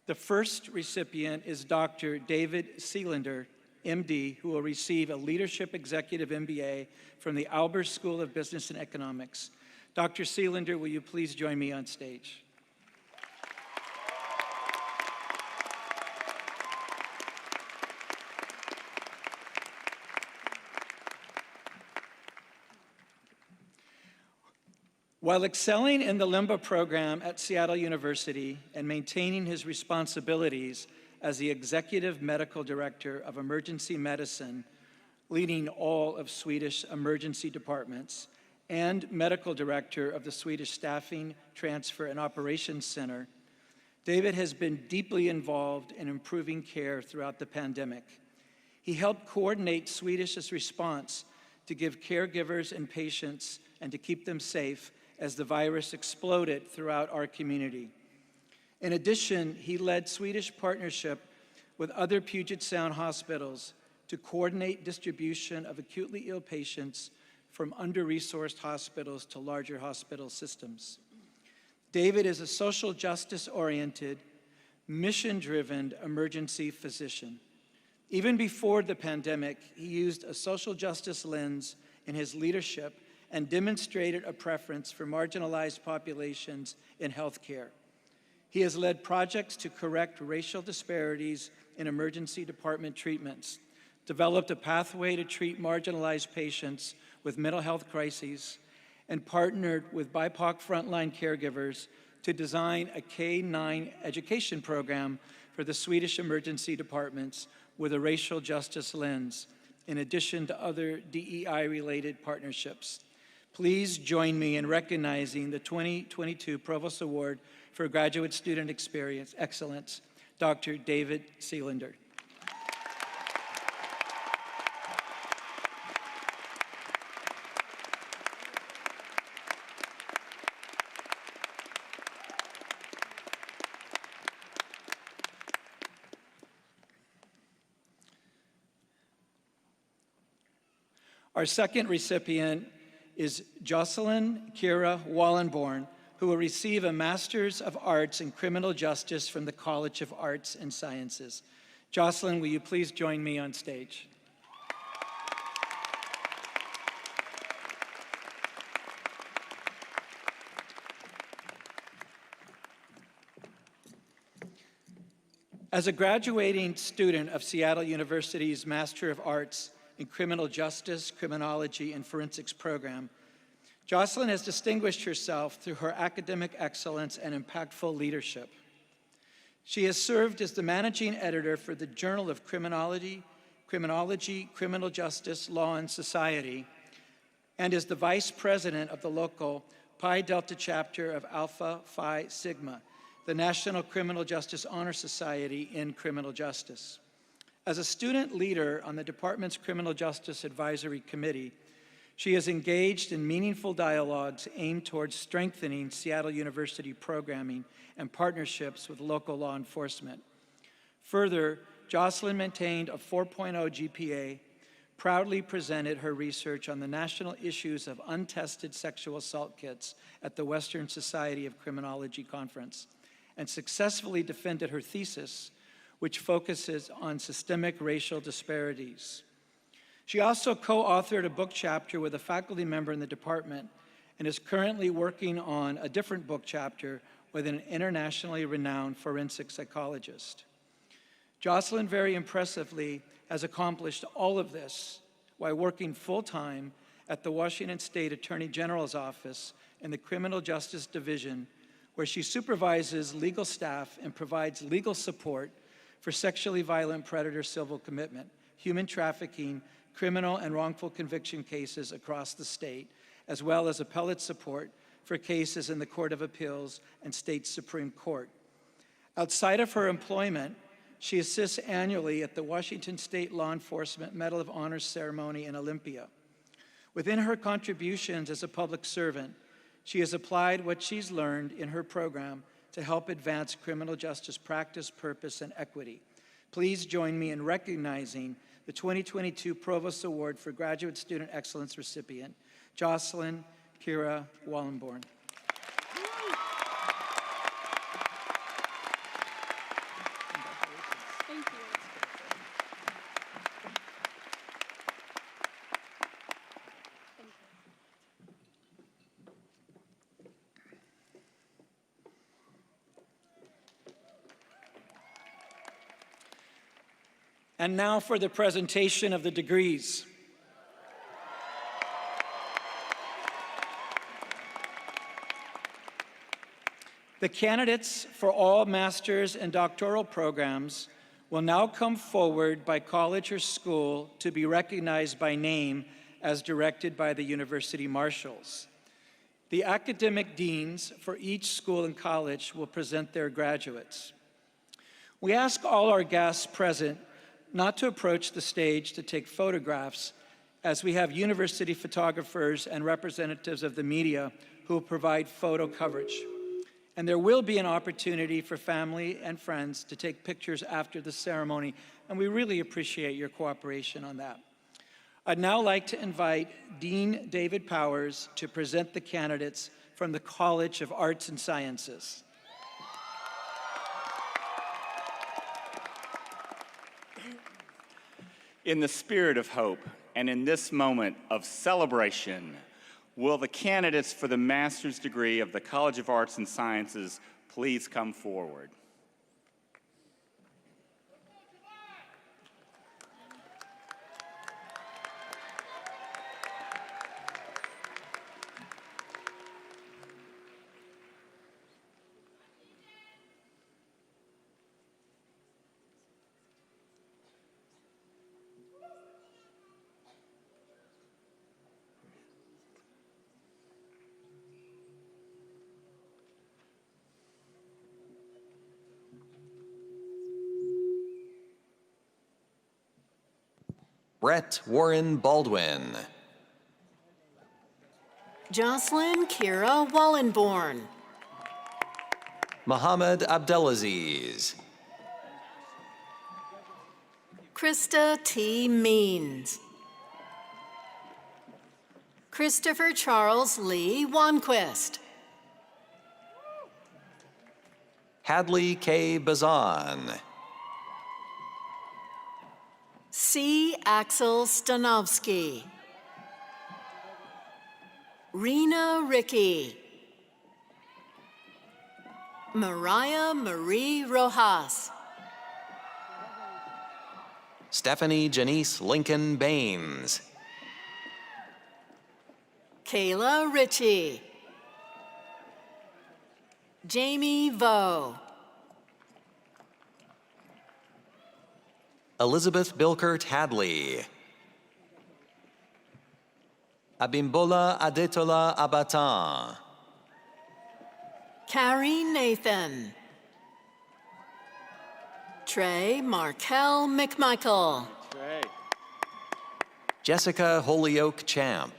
The first recipient is Dr. David Seelander, MD, who will receive a Leadership Executive MBA from the Albers School of Business and Economics. Dr. Seelander, will you please join me on stage? While excelling in the LIMBA program at Seattle University and maintaining his responsibilities as the Executive Medical Director of Emergency Medicine, leading all of Swedish emergency departments, and Medical Director of the Swedish Staffing, Transfer, and Operations Center, David has been deeply involved in improving care throughout the pandemic. He helped coordinate Swedish's response to give caregivers and patients and to keep them safe as the virus exploded throughout our community. In addition, he led Swedish partnership with other Puget Sound hospitals to coordinate distribution of acutely ill patients from under-resourced hospitals to larger hospital systems. David is a social justice-oriented, mission-driven emergency physician. Even before the pandemic, he used a social justice lens in his leadership and demonstrated a preference for marginalized populations in healthcare. He has led projects to correct racial disparities in emergency department treatments, developed a pathway to treat marginalized patients with mental health crises, and partnered with BIPOC frontline caregivers to design a K-9 education program for the Swedish emergency departments with a racial justice lens, in addition to other DEI-related partnerships. Please join me in recognizing the 2022 Provost Award for Graduate Student Experience Excellence, Dr. David Seelander. Our second recipient is Jocelyn Kira Wallenborn, who will receive a Master's of Arts in Criminal Justice from the College of Arts and Sciences. Jocelyn, will you please join me on stage? As a graduating student of Seattle University's Master of Arts in Criminal Justice, Criminology, and Forensics program, Jocelyn has distinguished herself through her academic excellence and impactful leadership. She has served as the managing editor for the Journal of Criminology, Criminal Justice, Law, and Society, and is the vice president of the local Pi Delta chapter of Alpha Phi Sigma, the National Criminal Justice Honor Society in criminal justice. As a student leader on the department's Criminal Justice Advisory Committee, She is engaged in meaningful dialogues aimed towards strengthening Seattle University programming and partnerships with local law enforcement. Further, Jocelyn maintained a 4.0 GPA, proudly presented her research on the national issues of untested sexual assault kits at the Western Society of Criminology Conference, and successfully defended her thesis, which focuses on systemic racial disparities. She also co-authored a book chapter with a faculty member in the department and is currently working on a different book chapter with an internationally renowned forensic psychologist. Jocelyn very impressively has accomplished all of this while working full-time at the Washington State Attorney General's Office in the Criminal Justice Division, where she supervises legal staff and provides legal support for sexually violent predator civil commitment, human trafficking, criminal and wrongful conviction cases across the state, as well as appellate support for cases in the Court of Appeals and State Supreme Court. Outside of her employment, she assists annually at the Washington State Law Enforcement Medal of Honor ceremony in Olympia. Within her contributions as a public servant, she has applied what she's learned in her program to help advance criminal justice practice, purpose, and equity. Please join me in recognizing the 2022 Provost Award for Graduate Student Excellence recipient, Jocelyn Kira Wallenborn. And now for the presentation of the degrees. The candidates for all master's and doctoral programs will now come forward by college or school to be recognized by name as directed by the university marshals. The academic deans for each school and college will present their graduates. We ask all our guests present not to approach the stage to take photographs, as we have university photographers and representatives of the media who will provide photo coverage. And there will be an opportunity for family and friends to take pictures after the ceremony, and we really appreciate your cooperation on that. I'd now like to invite Dean David Powers to present the candidates from the College of Arts and Sciences. In the spirit of hope and in this moment of celebration, will the candidates for the master's degree of the College of Arts and Sciences please come forward? Brett Warren Baldwin. Jocelyn Kira Wallenborn. Mohammed Abdelaziz. Krista T. Means. Christopher Charles Lee Wanquist. Hadley K. Bazan. C. Axel Stanovsky. Rena Ricky. Mariah Marie Rojas. Stephanie Janice Lincoln Baines. Kayla Ritchie. Jamie Vo. Elizabeth Bilkert Hadley. Abimbola Adetola Abatan. Carrie Nathan. Trey Markel McMichael. Trey. Jessica Holyoke Champ.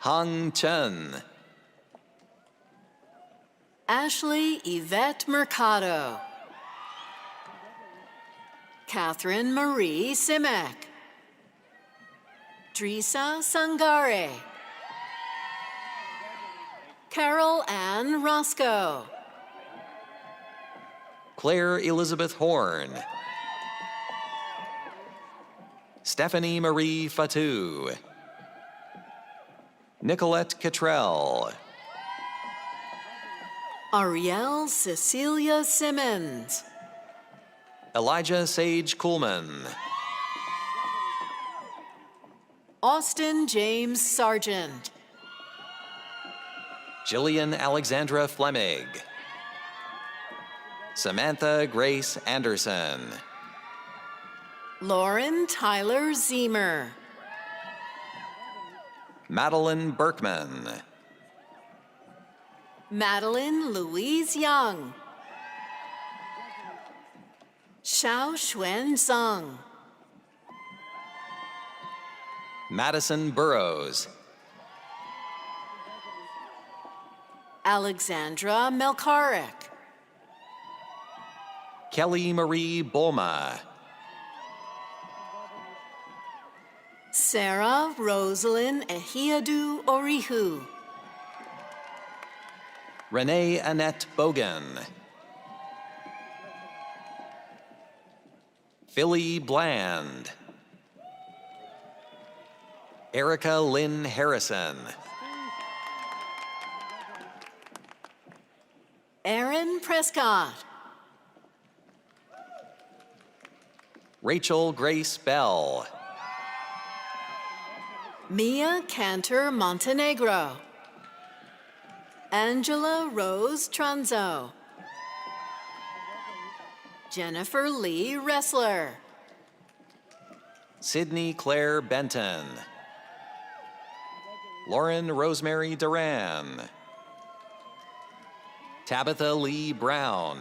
Hang Chen. Ashley Yvette Mercado. Catherine Marie Simek. Drisa Sangare. Carol Ann Roscoe. Claire Elizabeth Horn. Stephanie Marie Fatou. Nicolette Cottrell. Ariel Cecilia Simmons. Elijah Sage Kuhlman. Austin James Sargent. Jillian Alexandra Flemig. Samantha Grace Anderson. Lauren Tyler Zemer. Madeline Berkman. Madeline Louise Young. Xiao Xuan Zhang. Madison Burrows. Alexandra Melkarek. Kelly Marie Bolma. Sarah Rosalind Ehiadu Orihu. Renee Annette Bogan. Philly Bland. Erica Lynn Harrison. Aaron Prescott. Rachel Grace Bell. Mia Cantor Montenegro. Angela Rose Tranzo. Jennifer Lee Ressler. Sydney Claire Benton. Lauren Rosemary Duran. Tabitha Lee Brown.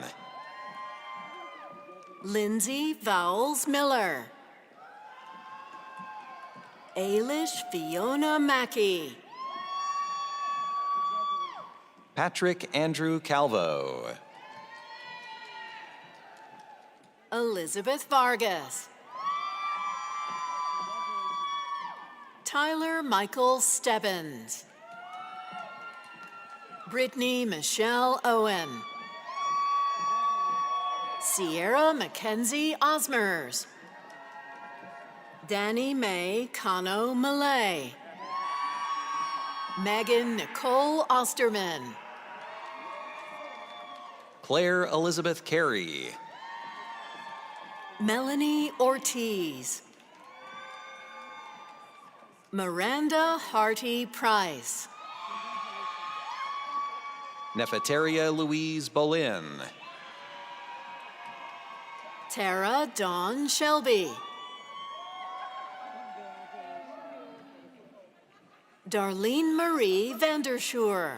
Lindsay Vowles Miller. Ailish Fiona Mackey. Patrick Andrew Calvo. Elizabeth Vargas. Tyler Michael Stebbins. Brittany Michelle Owen. Sierra Mackenzie Osmers. Danny Mae Kano Malay. Megan Nicole Osterman. Claire Elizabeth Carey. Melanie Ortiz. Miranda Harty Price. Nefertaria Louise Bolin. Tara Dawn Shelby. Darlene Marie Vanderschuer.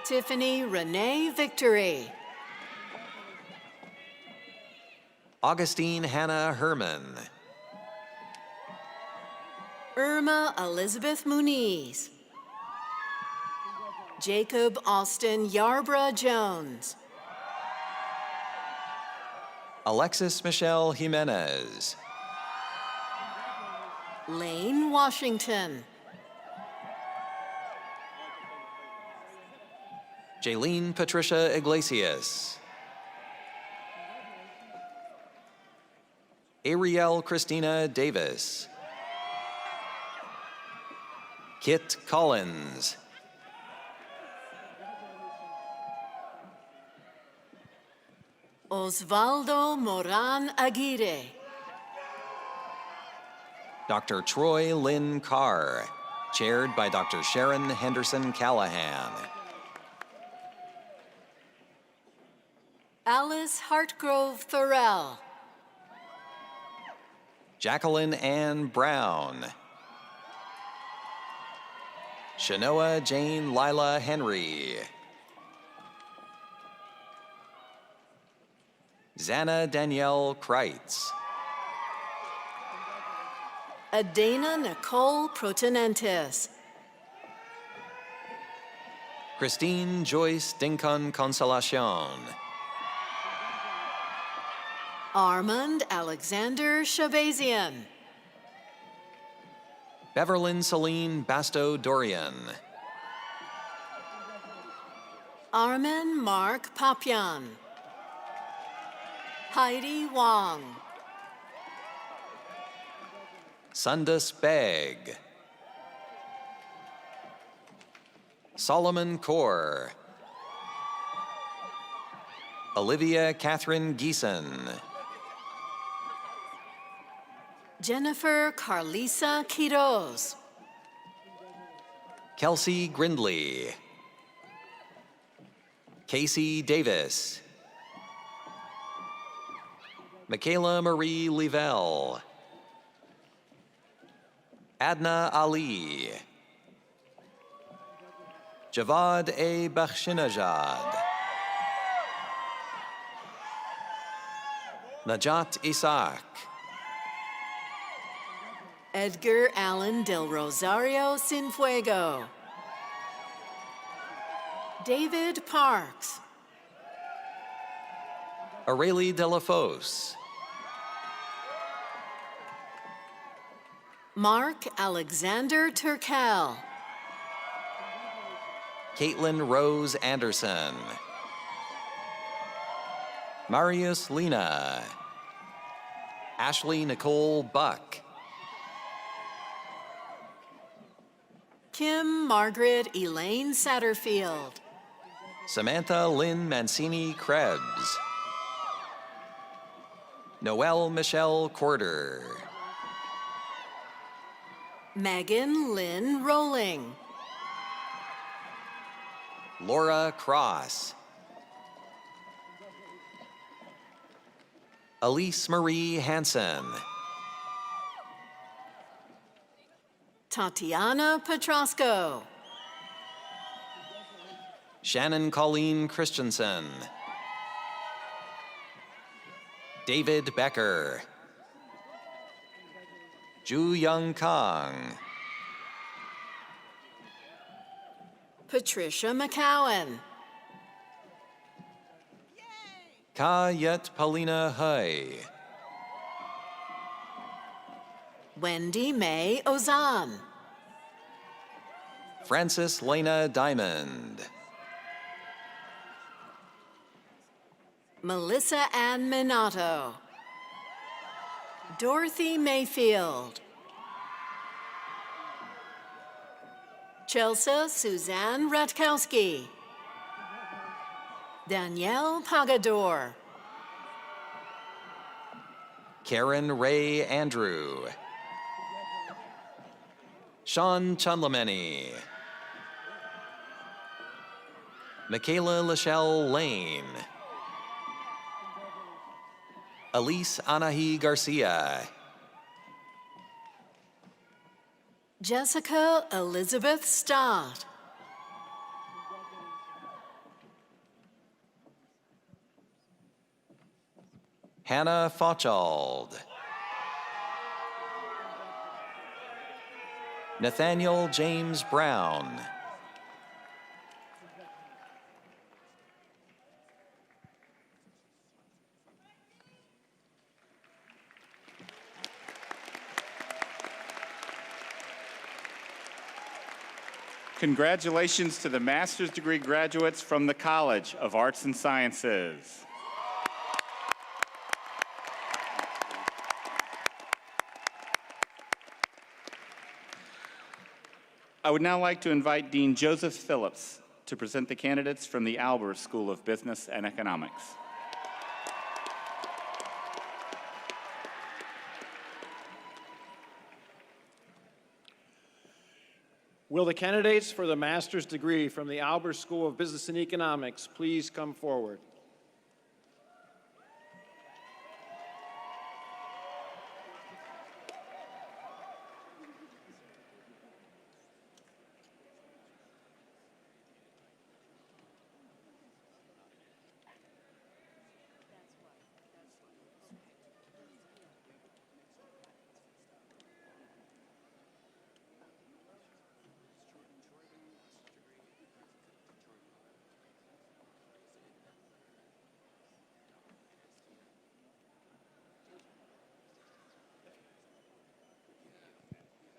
Tiffany Renee Victory. Augustine Hannah Herman. Irma Elizabeth Muniz. Jacob Austin Yarbrough Jones. Alexis Michelle Jimenez. Lane Washington. Jaylene Patricia Iglesias. Ariel Christina Davis. Kit Collins. Osvaldo Moran Aguirre. Dr. Troy Lynn Carr, chaired by Dr. Sharon Henderson Callahan. Alice Hartgrove Thorell. Jacqueline Ann Brown. Shanoa Jane Lila Henry. Zana Danielle Kreitz. Adana Nicole Protonentis. Christine Joyce Dincon Consolacion. Armand Alexander Shabazian. Beverlyn Celine Basto Dorian. Armin Mark Papian. Heidi Wong. Sundus Beg. Solomon Kaur. Olivia Catherine Geeson. Jennifer Carlisa Quiroz. Kelsey Grindley. Casey Davis. Michaela Marie Levell. Adna Ali. Javad A. Bakhshinajad. Najat Isaac. Edgar Allen del Rosario Sinfuego. David Parks. Aurelie de la Fosse. Mark Alexander Turkel. Caitlin Rose Anderson. Marius Lena. Ashley Nicole Buck. Kim Margaret Elaine Satterfield. Samantha Lynn Mancini Krebs. Noelle Michelle Corder. Megan Lynn Rolling. Laura Cross. Elise Marie Hansen. Tatiana Petrosco. Shannon Colleen Christensen. David Becker. Ju Young Kang. Patricia McCowan. Ka Yet Paulina Hui. Wendy Mae Ozan. Francis Lena Diamond. Melissa Ann Minato. Dorothy Mayfield. Chelsea Suzanne Ratkowski. Danielle Pagador. Karen Ray Andrew. Sean Chunlameni. Michaela Lachelle Lane. Elise Anahi Garcia. Jessica Elizabeth Stott. Hannah Fauchald. Nathaniel James Brown. Congratulations to the master's degree graduates from the College of Arts and Sciences. I would now like to invite Dean Joseph Phillips to present the candidates from the Albers School of Business and Economics. Will the candidates for the master's degree from the Albers School of Business and Economics please come forward?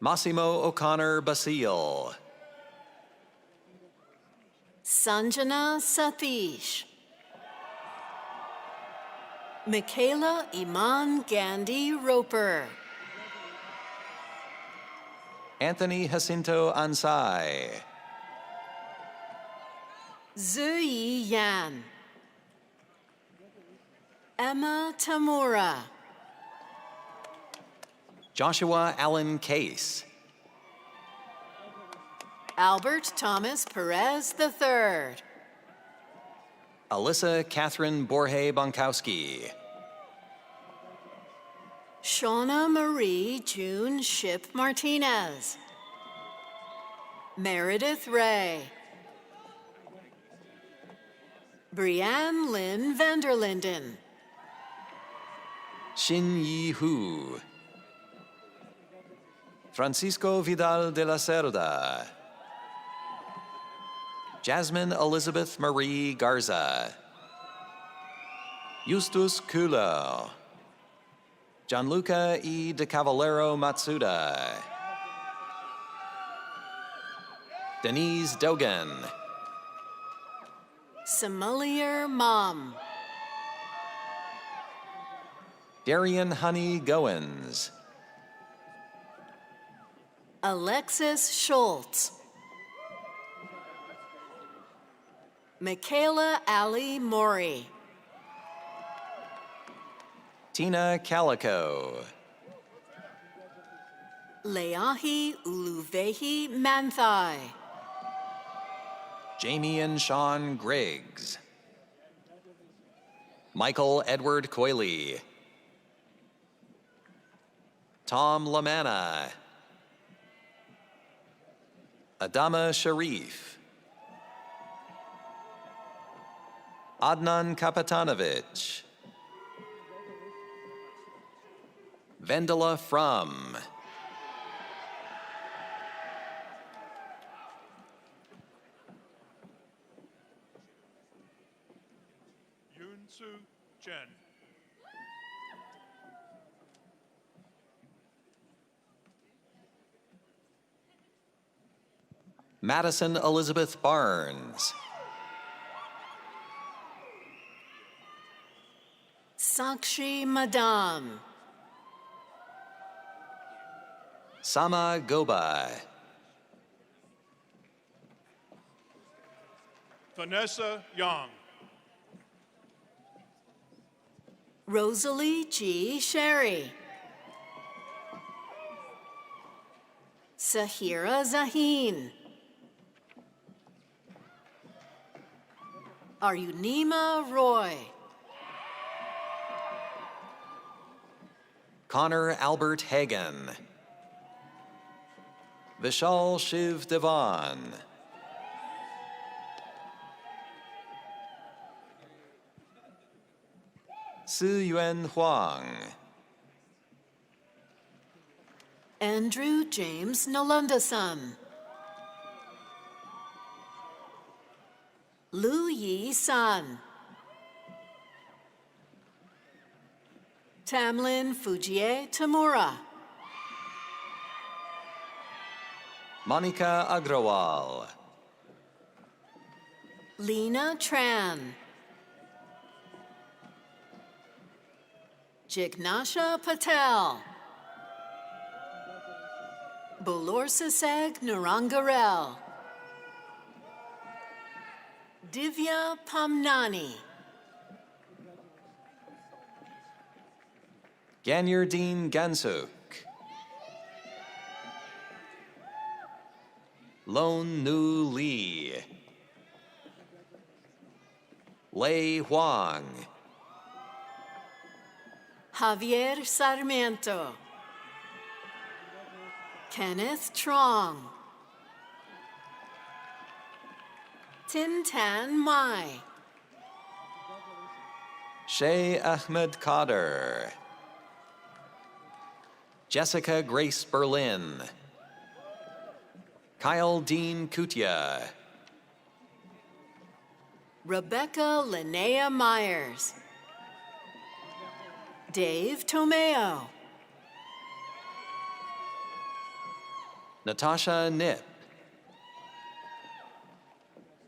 Massimo O'Connor Basile. Sanjana Satish. Michaela Iman Gandhi Roper. Anthony Jacinto Ansai. Zuyi Yan. Emma Tamura. Joshua Allen Case. Albert Thomas Perez III. Alyssa Catherine Borge Bonkowski. Shauna Marie June Ship Martinez. Meredith Ray. Brianne Lynn Vanderlinden. Xin Yi Hu. Francisco Vidal de la Cerda. Jasmine Elizabeth Marie Garza. Justus Kulo. Gianluca E. De Cavallero Matsuda. Denise Dogan. Sommelier Mom. Darian Honey Goins. Alexis Schultz. Michaela Ali Mori. Tina Calico. Leahi Uluvehi Manthai. Jamie and Sean Griggs. Michael Edward Coyley. Tom Lamanna. Adama Sharif. Adnan Kapatanovich. Vendela Frum. Yoon Soo Jen. Madison Elizabeth Barnes. Sakshi Madam. Sama Goba. Vanessa Young. Rosalie G. Sherry. Sahira Zahin. Arunima Roy. Connor Albert Hagan. Vishal Shiv Devan. Su Yuen Huang. Andrew James Nalandasan. Lu Yi San. Tamlin Fujie Tamura. Monica Agrawal. Lena Tran. Jignasha Patel. Bolorsaseg Narangarel. Divya Pamnani. Ganyardine Gansuk. Lone Nu Lee. Lei Huang. Javier Sarmiento. Kenneth Trong. Tin Tan Mai. Shay Ahmed Kader. Jessica Grace Berlin. Kyle Dean Kutia. Rebecca Linnea Myers. Dave Tomeo. Natasha Nip,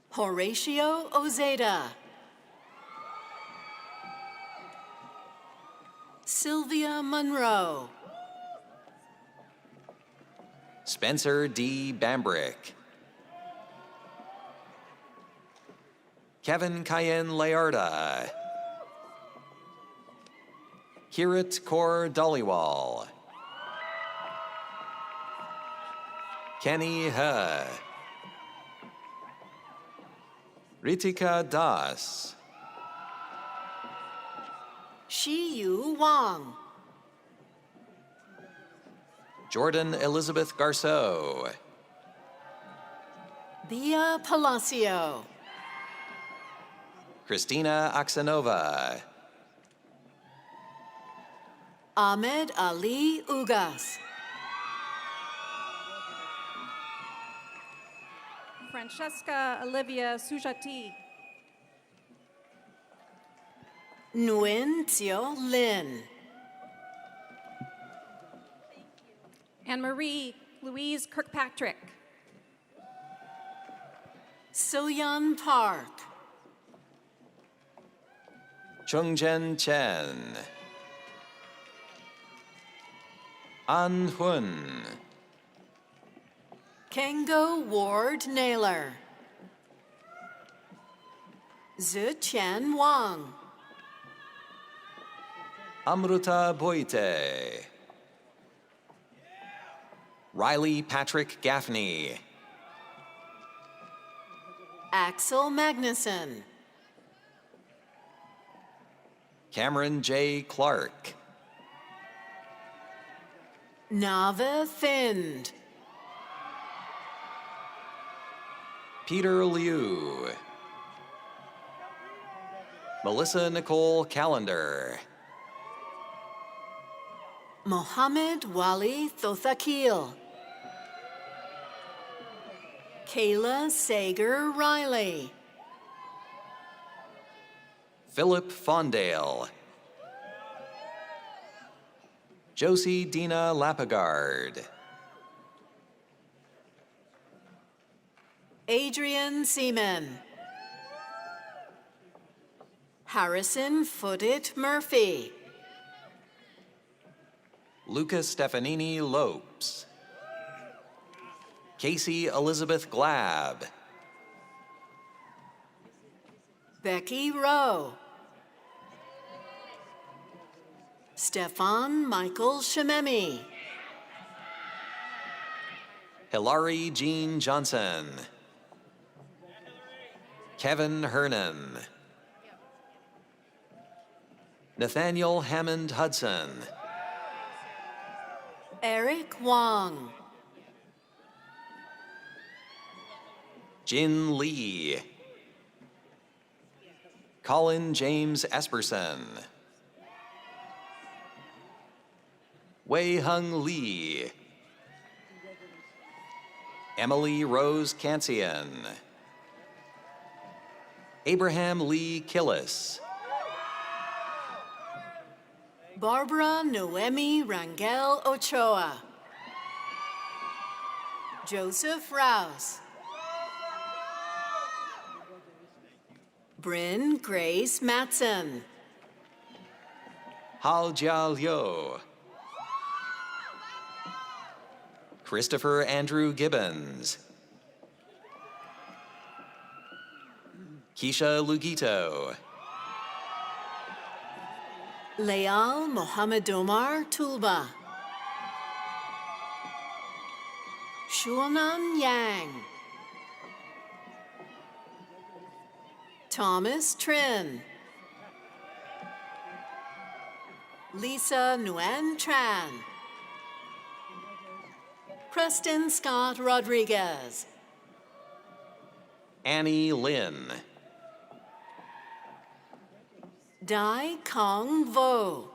Horatio Ozeda. Sylvia Monroe. Spencer D. Bambrick, Kevin Cayenne Learda, Kirit Kaur Dhaliwal, Kenny He, Ritika Das, Shiyu Wang. Jordan Elizabeth Garceau, Bia Palacio. Christina Aksanova, Ahmed Ali Ugas. Francesca Olivia Sujati. Nguyen Tio Lin. Anne-Marie Louise Kirkpatrick. Soyeon Park. Chungjen Chen, An Hun, Kengo Ward Naylor. Zhiqian Wang. Amruta Boite, Riley Patrick Gaffney, Axel Magnuson. Cameron J. Clark, Nava Thind. Peter Liu, Melissa Nicole Callender, Mohammed Wali Thothakil. Kayla Sager Riley. Philip Fondale, Josie Dina Lapagard, Adrian Seaman. Harrison Footit Murphy. Lucas Stefanini Lopes, Casey Elizabeth Glab, Becky Rowe. Stefan Michael Shememi. Hilary Jean Johnson, Kevin Hernan, Nathaniel Hammond Hudson, Eric Wong. Jin Lee, Colin James Esperson, Wei Hung Lee, Emily Rose Cancian, Abraham Lee Killis, Barbara Noemi Rangel Ochoa. Joseph Rouse. Bryn Grace Matson. Hao Jia Liu, Christopher Andrew Gibbons, Keisha Lugito, Leal Mohammed Omar Tulba. Shuanan Yang. Thomas Trin. Lisa Nguyen Tran. Preston Scott Rodriguez. Annie Lin, Dai Kong Vo.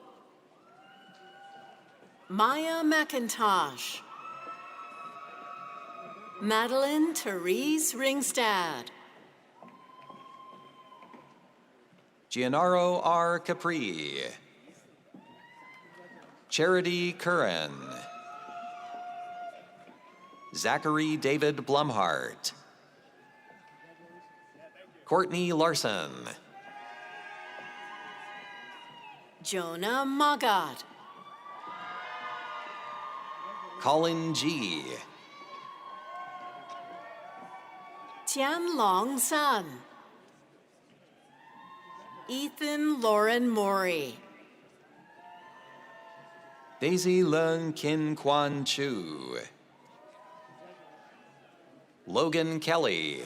Maya McIntosh. Madeline Therese Ringstad. Gianaro R. Capri, Charity Curran, Zachary David Blumhart. Courtney Larson. Jonah Magat. Colin G. Tian Long San. Ethan Lauren Mori. Daisy Leung Kin Kwan Chu. Logan Kelly.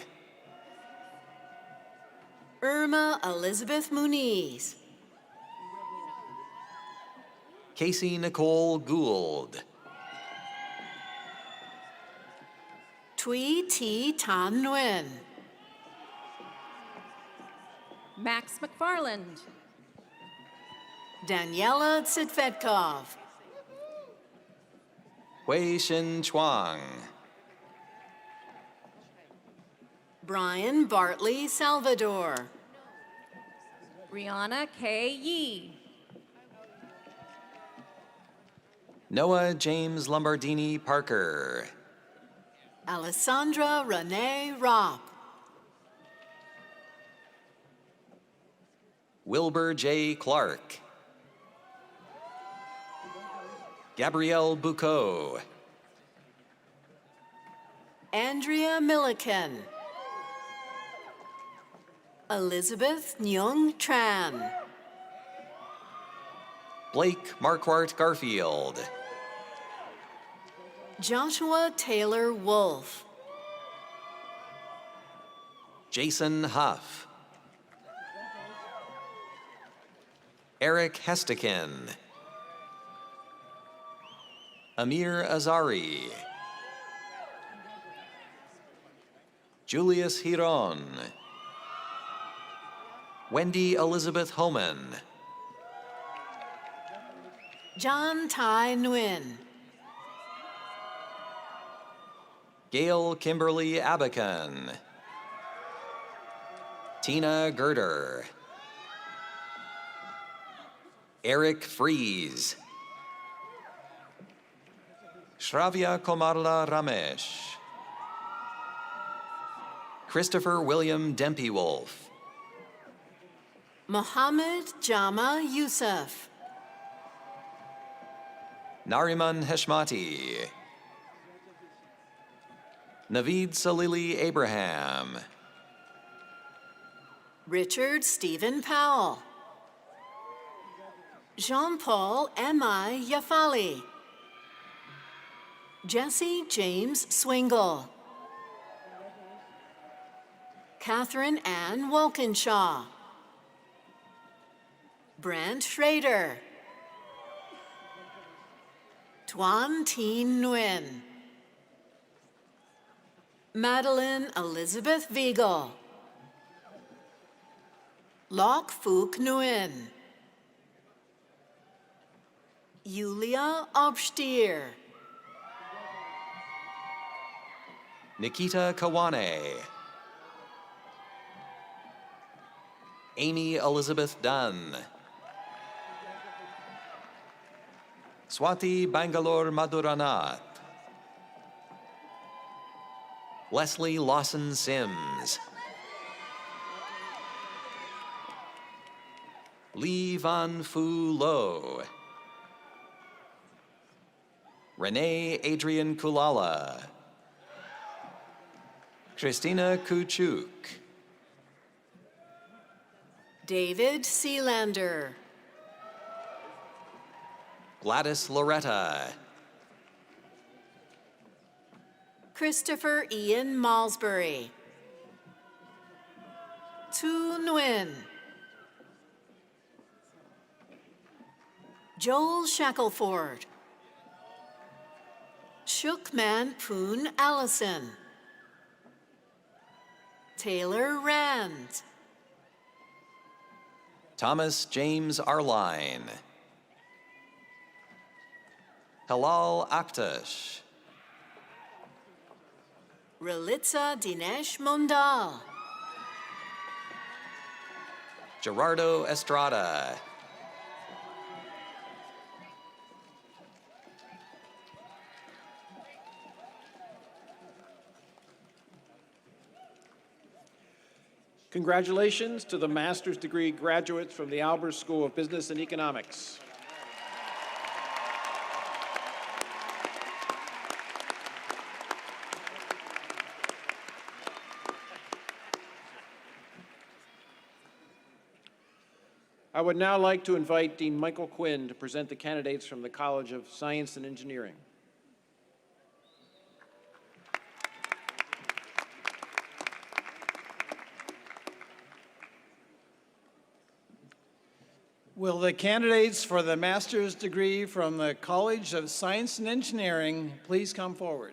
Irma Elizabeth Muniz. Casey Nicole Gould. Tui T. Tan Nguyen. Max McFarland. Daniela Tsitvetkov. Hui Shin Chuang. Brian Bartley Salvador. Brianna K. Yee. Noah James Lombardini Parker. Alessandra Renee Ropp. Wilbur J. Clark. Gabrielle Bucco. Andrea Milliken. Elizabeth Nyung Tran. Blake Marquardt Garfield. Joshua Taylor Wolf. Jason Huff. Eric Hestekin. Amir Azari. Julius Hiron. Wendy Elizabeth Homan. John Tai Nguyen. Gail Kimberly Abakan. Tina Gerder. Eric Fries. Shravya Komarla Ramesh. Christopher William Dempy-Wolf. Mohammed Jama Youssef. Nariman Heshmati. Naveed Salili Abraham. Richard Stephen Powell. Jean-Paul M.I. Yafali. Jesse James Swingle. Catherine Ann Wolkinshaw. Brent Schrader. Tuan Tin Nguyen. Madeline Elizabeth Vigo. Lok Fook Nguyen. Yulia Obstier. Nikita Kawane. Amy Elizabeth Dunn. Swati Bangalore Madhuranath. Leslie Lawson Sims. Lee Van Fu Lo. Renee Adrian Kulala. Christina Kuchuk. David Sealander. Gladys Loretta. Christopher Ian Malsbury. Tu Nguyen. Joel Shackelford. Shukman Poon Allison. Taylor Rand. Thomas James Arline. Halal Akhtash. Relitza Dinesh Mondal. Gerardo Estrada. Congratulations to the master's degree graduates from the Albers School of Business and Economics. I would now like to invite Dean Michael Quinn to present the candidates from the College of Science and Engineering. Will the candidates for the master's degree from the College of Science and Engineering please come forward?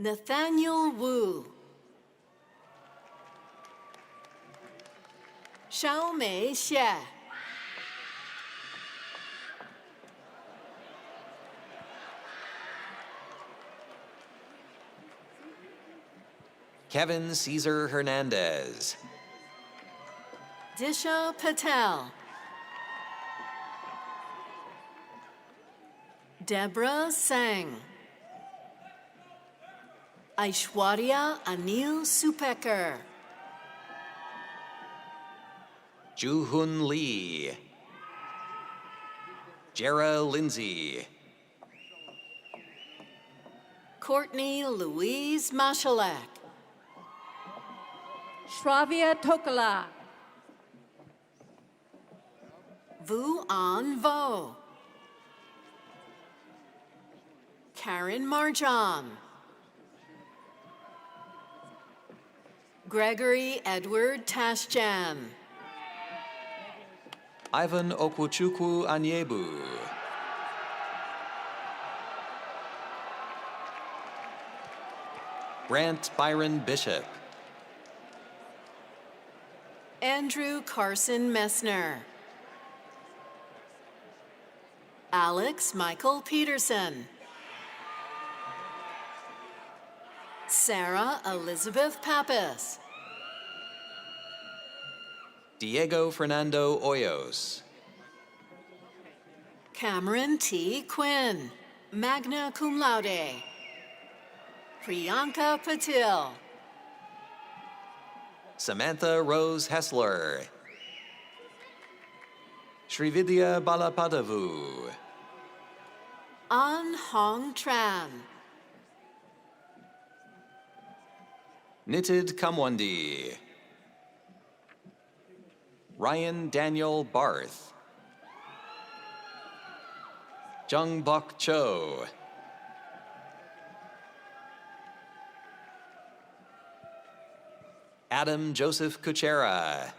Nathaniel Wu. Xiaomei Xie. Kevin Cesar Hernandez. Disha Patel. Deborah Sang. Aishwarya Anil Supekar. Joo-Hoon Lee. Jara Lindsay. Courtney Louise Mashalek. Shravya Tokala. Vu An Vo. Karen Marjan. Gregory Edward Tashjan. Ivan Okwuchukwu Anyebu. Brant Byron Bishop. Andrew Carson Messner. Alex Michael Peterson. Sarah Elizabeth Pappas. Diego Fernando Hoyos. Cameron T. Quinn, magna cum laude. Priyanka Patil. Samantha Rose Hessler. Srividya Balapadavu. An Hong Tran. Nitid Kamwandi. Ryan Daniel Barth. Jung Bok Cho. Adam Joseph Kuchera.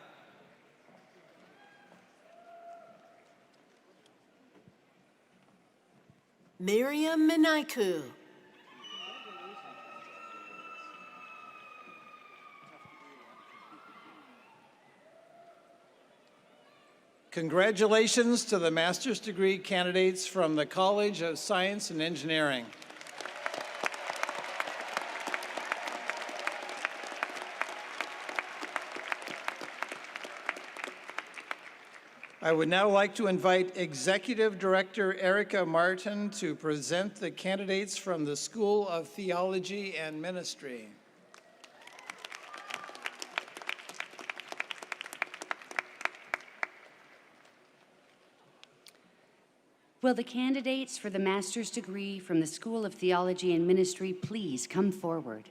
Miriam Minaiku. Congratulations to the master's degree candidates from the College of Science and Engineering. I would now like to invite Executive Director Erica Martin to present the candidates from the School of Theology and Ministry. Will the candidates for the master's degree from the School of Theology and Ministry please come forward?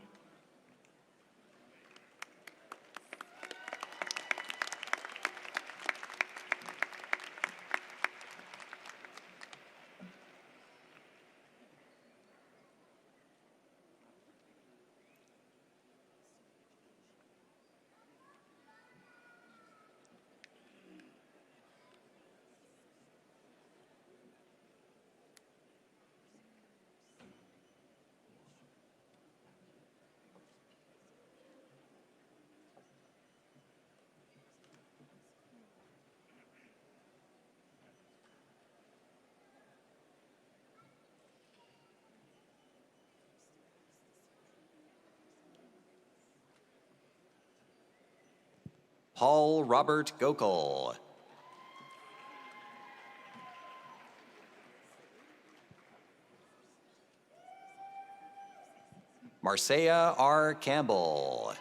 Paul Robert Gokul. Marcia R. Campbell.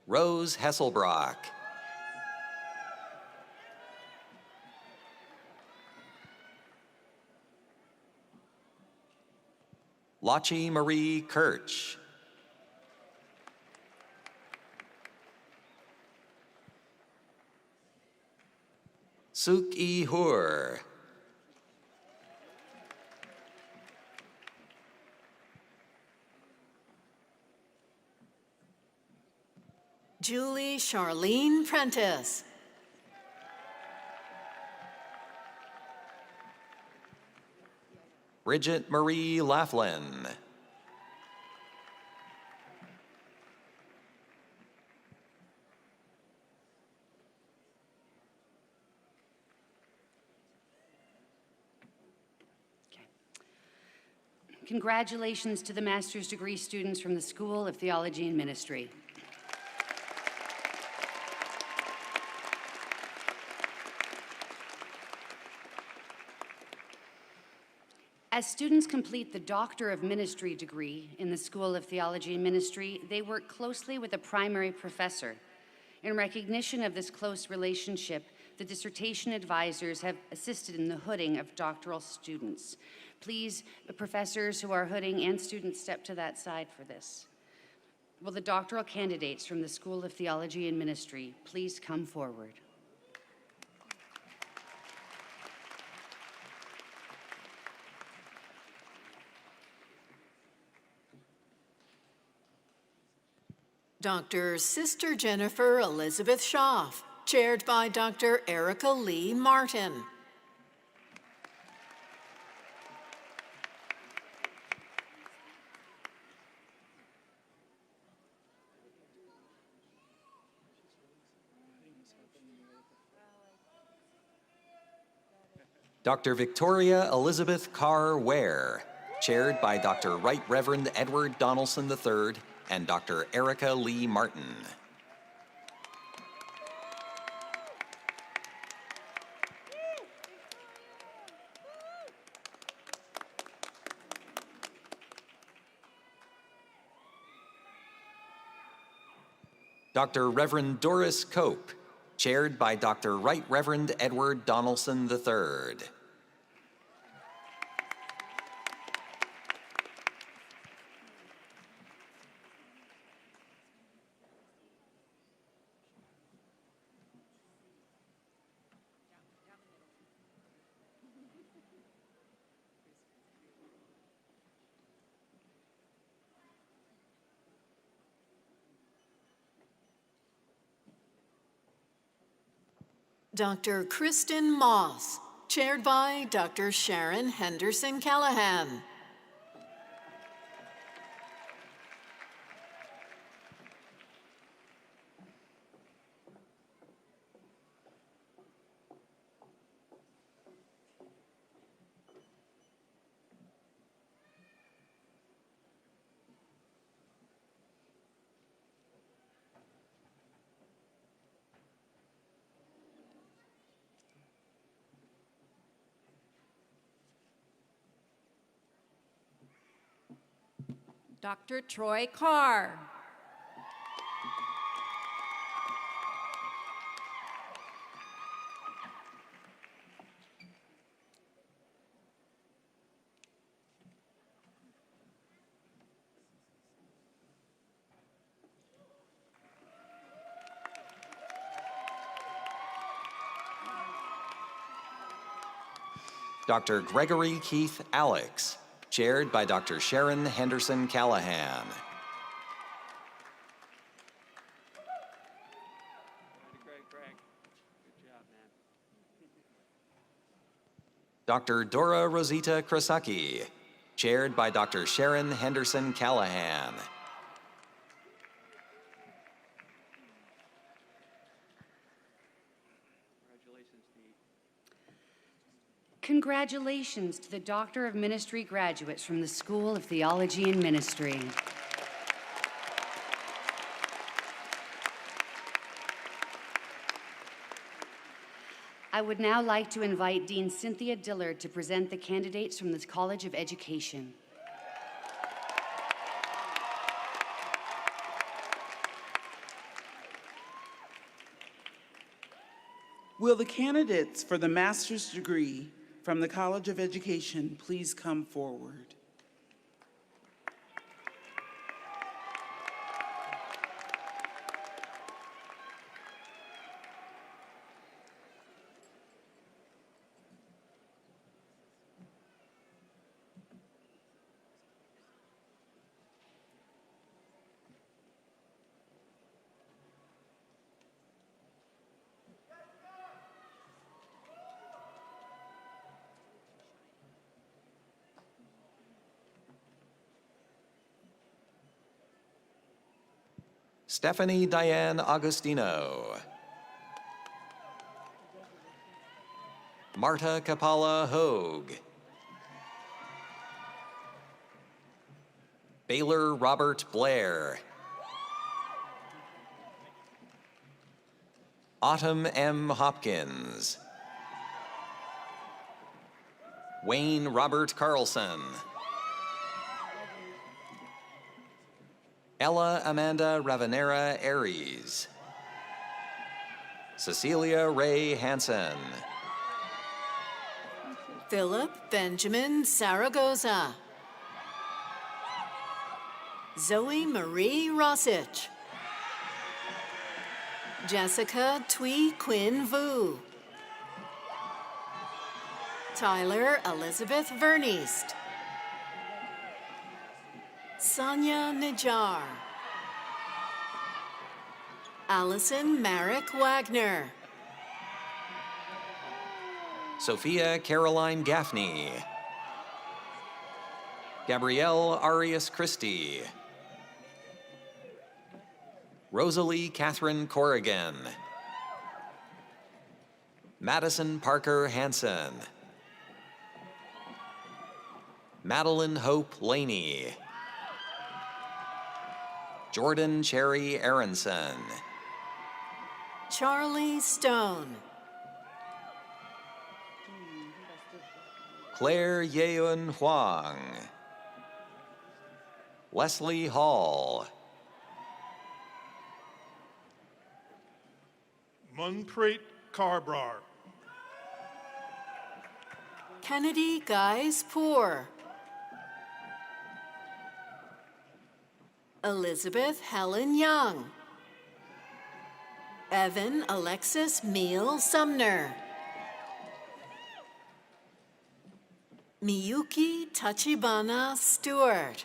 Rose Hesselbrock. Lachi Marie Kirch. Suk E. Hoor. Julie Charlene Prentice. Bridget Marie Laughlin. Congratulations to the master's degree students from the School of Theology and Ministry. As students complete the Doctor of Ministry degree in the School of Theology and Ministry, they work closely with a primary professor. In recognition of this close relationship, the dissertation advisors have assisted in the hooding of doctoral students. Please, the professors who are hooding and students, step to that side for this. Will the doctoral candidates from the School of Theology and Ministry please come forward? Dr. Sister Jennifer Elizabeth Schaaf, chaired by Dr. Erica Lee Martin. Dr. Victoria Elizabeth Carr Ware, chaired by Dr. Right Reverend Edward Donaldson III and Dr. Erica Lee Martin. Dr. Reverend Doris Cope, chaired by Dr. Right Reverend Edward Donaldson III. Dr. Kristen Moss, chaired by Dr. Sharon Henderson Callahan. Dr. Troy Carr. Dr. Gregory Keith Alex, chaired by Dr. Sharon Henderson Callahan. Dr. Dora Rosita Krasaki, chaired by Dr. Sharon Henderson Callahan. Congratulations to the Doctor of Ministry graduates from the School of Theology and Ministry. I would now like to invite Dean Cynthia Dillard to present the candidates from the College of Education. Will the candidates for the master's degree from the College of Education please come forward? Stephanie Diane Agostino. Marta Kapala Hogue. Baylor Robert Blair. Autumn M. Hopkins. Wayne Robert Carlson. Ella Amanda Ravenera Aries. Cecilia Ray Hansen. Philip Benjamin Zaragoza. Zoe Marie Rossich. Jessica Thuy Quinn Vu. Tyler Elizabeth Verniest. Sonia Nijar. Allison Marek Wagner. Sophia Caroline Gaffney. Gabrielle Arias Christie. Rosalie Catherine Corrigan. Madison Parker Hansen. Madeline Hope Laney. Jordan Cherry Aronson. Charlie Stone. Claire Yeun Huang. Leslie Hall. Manpreet Karbrar. Kennedy Guys Poor. Elizabeth Helen Young. Evan Alexis Meal Sumner. Miyuki Tachibana Stewart.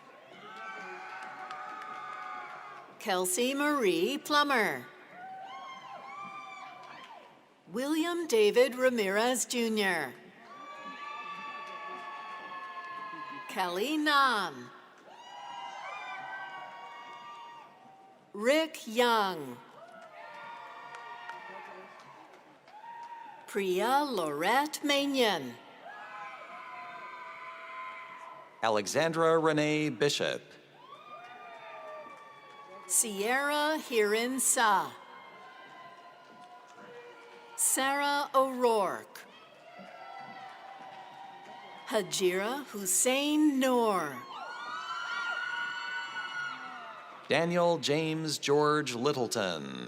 Kelsey Marie Plummer. William David Ramirez Jr. Kelly Nam. Rick Young. Priya Laurette Manion. Alexandra Renee Bishop. Sierra Hirin Sa. Sarah O'Rourke. Hajira Hussein Noor. Daniel James George Littleton.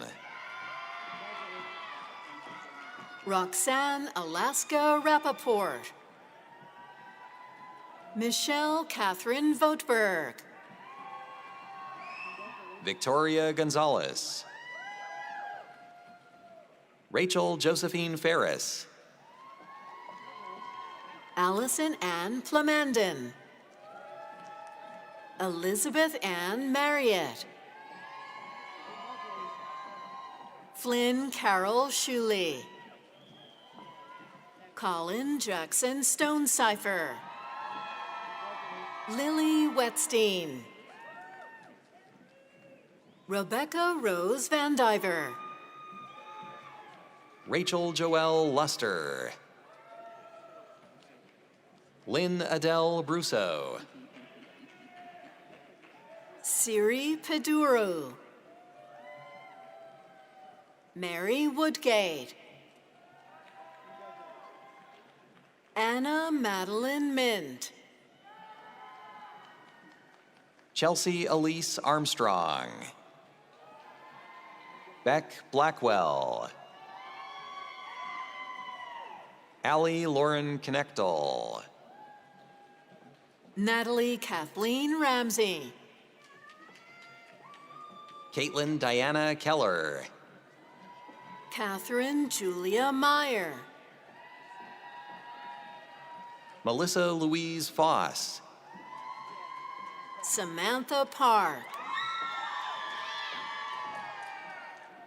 Roxanne Alaska Rappaport. Michelle Catherine Votberg. Victoria Gonzalez. Rachel Josephine Ferris. Allison Ann Plamandon. Elizabeth Ann Marriott. Flynn Carol Shuley. Colin Jackson Stonecipher. Lily Wetstein. Rebecca Rose Van Diver. Rachel Joelle Luster. Lynn Adele Brusso. Siri Peduro. Mary Woodgate. Anna Madeline Mint. Chelsea Elise Armstrong. Beck Blackwell. Allie Lauren Knechtel. Natalie Kathleen Ramsey. Caitlin Diana Keller. Catherine Julia Meyer. Melissa Louise Foss. Samantha Park.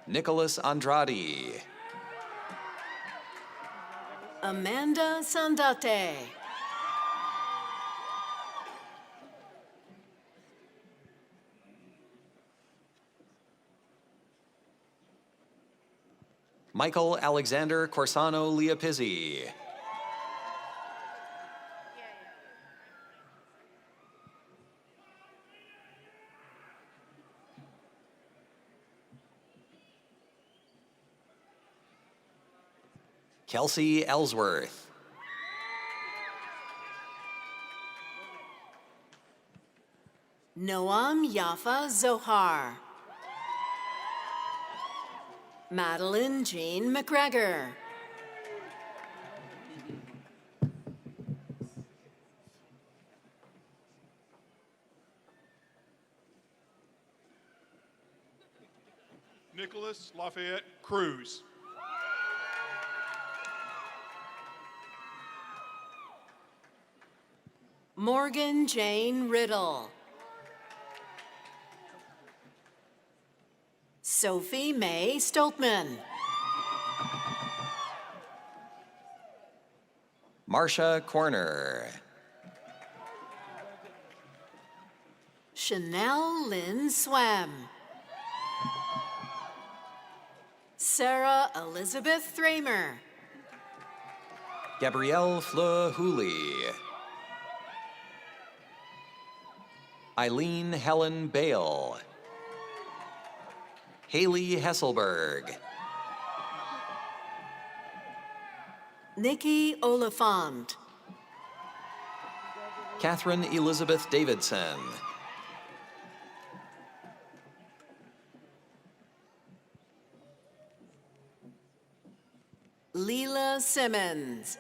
Nicholas Andrade. Amanda Sandate. Michael Alexander Corsano Liapizzi. Kelsey Ellsworth. Noam Yafa Zohar. Madeline Jean McGregor. Nicholas Lafayette Cruz. Morgan Jane Riddle. Sophie Mae Stoltman. Marcia Corner. Chanel Lynn Swam. Sarah Elizabeth Thramer. Gabrielle Fleur Hooley. Eileen Helen Bale. Haley Hesselberg. Nikki Oliphant. Catherine Elizabeth Davidson. Leela Simmons.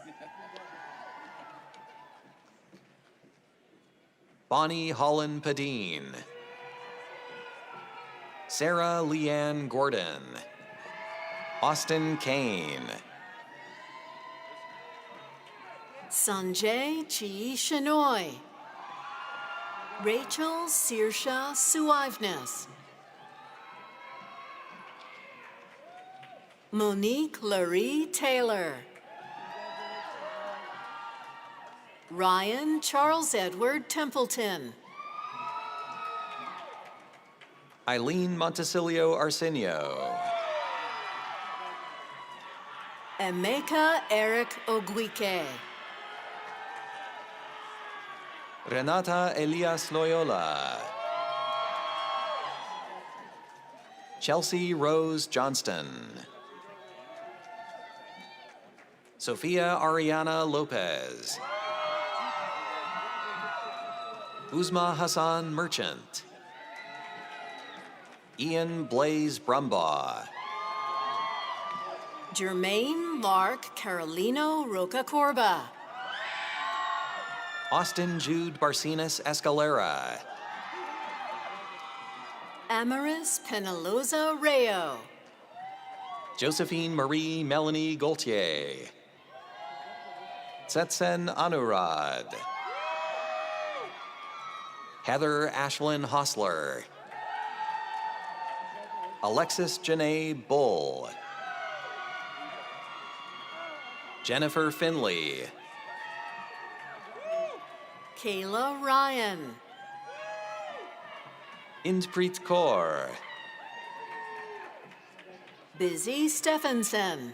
Bonnie Holland Padine. Sarah Leanne Gordon. Austin Kane. Sanjay Chi Shenoy. Rachel Sirsha Suivness. Monique Laree Taylor. Ryan Charles Edward Templeton. Eileen Montesilio Arsenio. Emeka Eric Ogwike. Renata Elias Loyola. Chelsea Rose Johnston. Sophia Ariana Lopez. Uzma Hassan Merchant. Ian Blaze Brumbaugh. Jermaine Lark Carolino Roca Corba. Austin Jude Barcenas Escalera. Amaris Penaloza Rayo. Josephine Marie Melanie Gaultier. Tsetsen Anurad. Heather Ashlyn Hostler. Alexis Janae Bull. Jennifer Finley. Kayla Ryan. Indpreet Kaur. Busy Stephenson.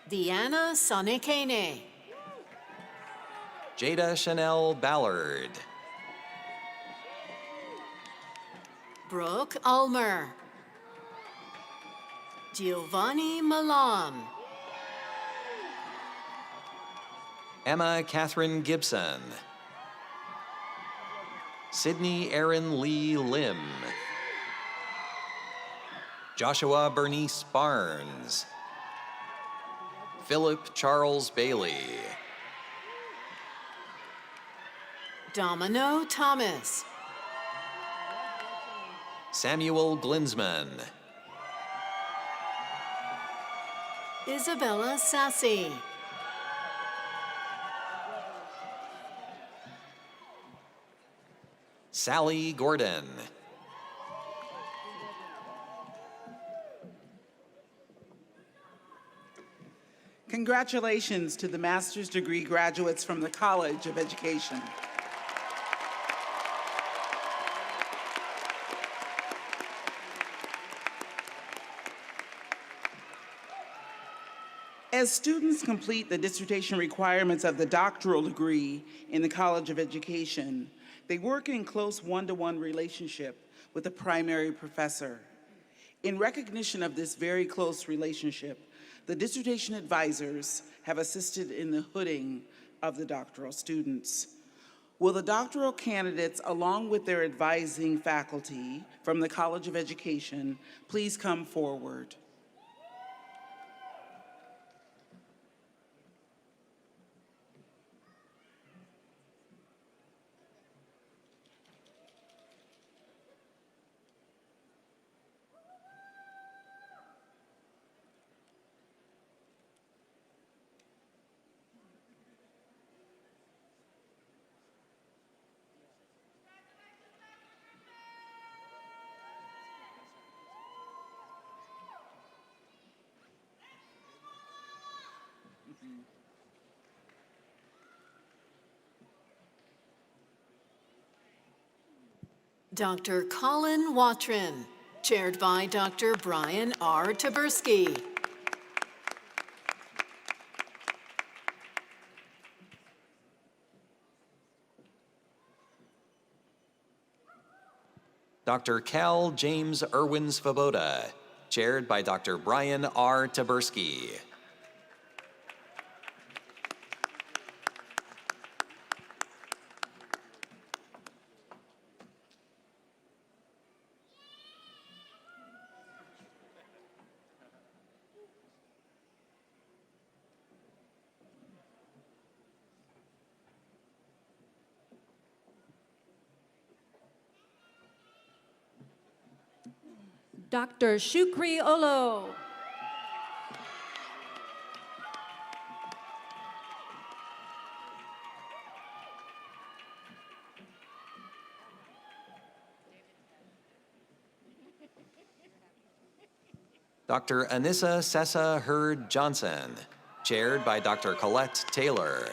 Deanna Sonekene. Jada Chanel Ballard. Brooke Ulmer. Giovanni Malam. Emma Catherine Gibson. Sydney Aaron Lee Lim. Joshua Bernice Barnes. Philip Charles Bailey. Domino Thomas. Samuel Glinsman. Isabella Sassi. Sally Gordon. Congratulations to the master's degree graduates from the College of Education. As students complete the dissertation requirements of the doctoral degree in the College of Education, they work in close one-to-one relationship with the primary professor. In recognition of this very close relationship, the dissertation advisors have assisted in the hooding of the doctoral students. Will the doctoral candidates, along with their advising faculty from the College of Education, please come forward? Dr. Colin Watrin, chaired by Dr. Brian R. Taberski. Dr. Cal James Irwin Svoboda, chaired by Dr. Brian R. Taberski. Dr. Shukri Olo. Dr. Anissa Sessa Hurd Johnson, chaired by Dr. Colette Taylor.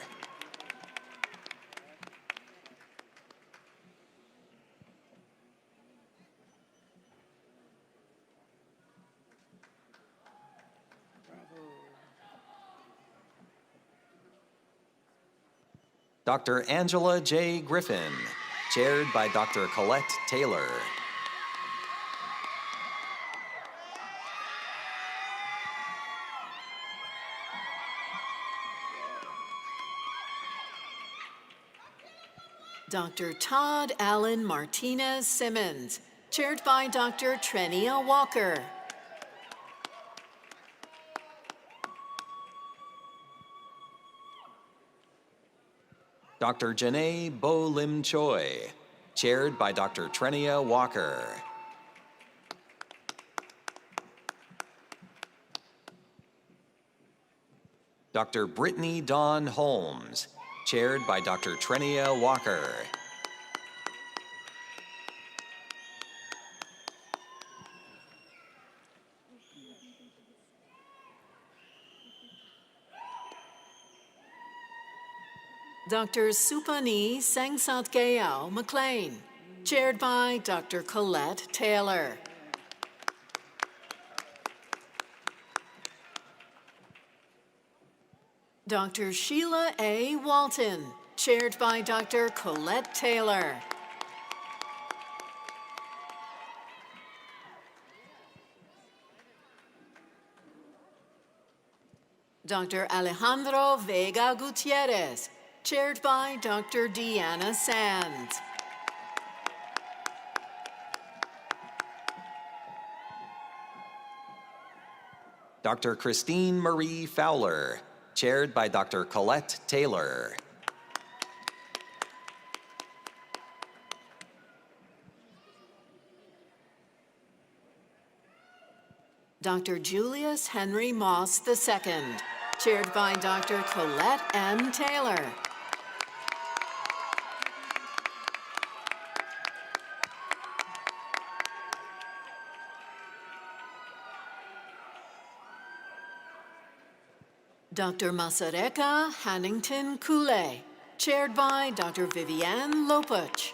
Dr. Angela J. Griffin, chaired by Dr. Colette Taylor. Dr. Todd Allen Martinez Simmons, chaired by Dr. Trenia Walker. Dr. Janae Bo Lim Choi, chaired by Dr. Trenia Walker. Dr. Brittany Dawn Holmes, chaired by Dr. Trenia Walker. Dr. Supani Sengsatgayal McLean, chaired by Dr. Colette Taylor. Dr. Sheila A. Walton, chaired by Dr. Colette Taylor. Dr. Alejandro Vega Gutierrez, chaired by Dr. Deanna Sands. Dr. Christine Marie Fowler, chaired by Dr. Colette Taylor. Dr. Julius Henry Moss II, chaired by Dr. Colette M. Taylor. Dr. Masareka Hannington Kule, chaired by Dr. Vivienne Lopuch.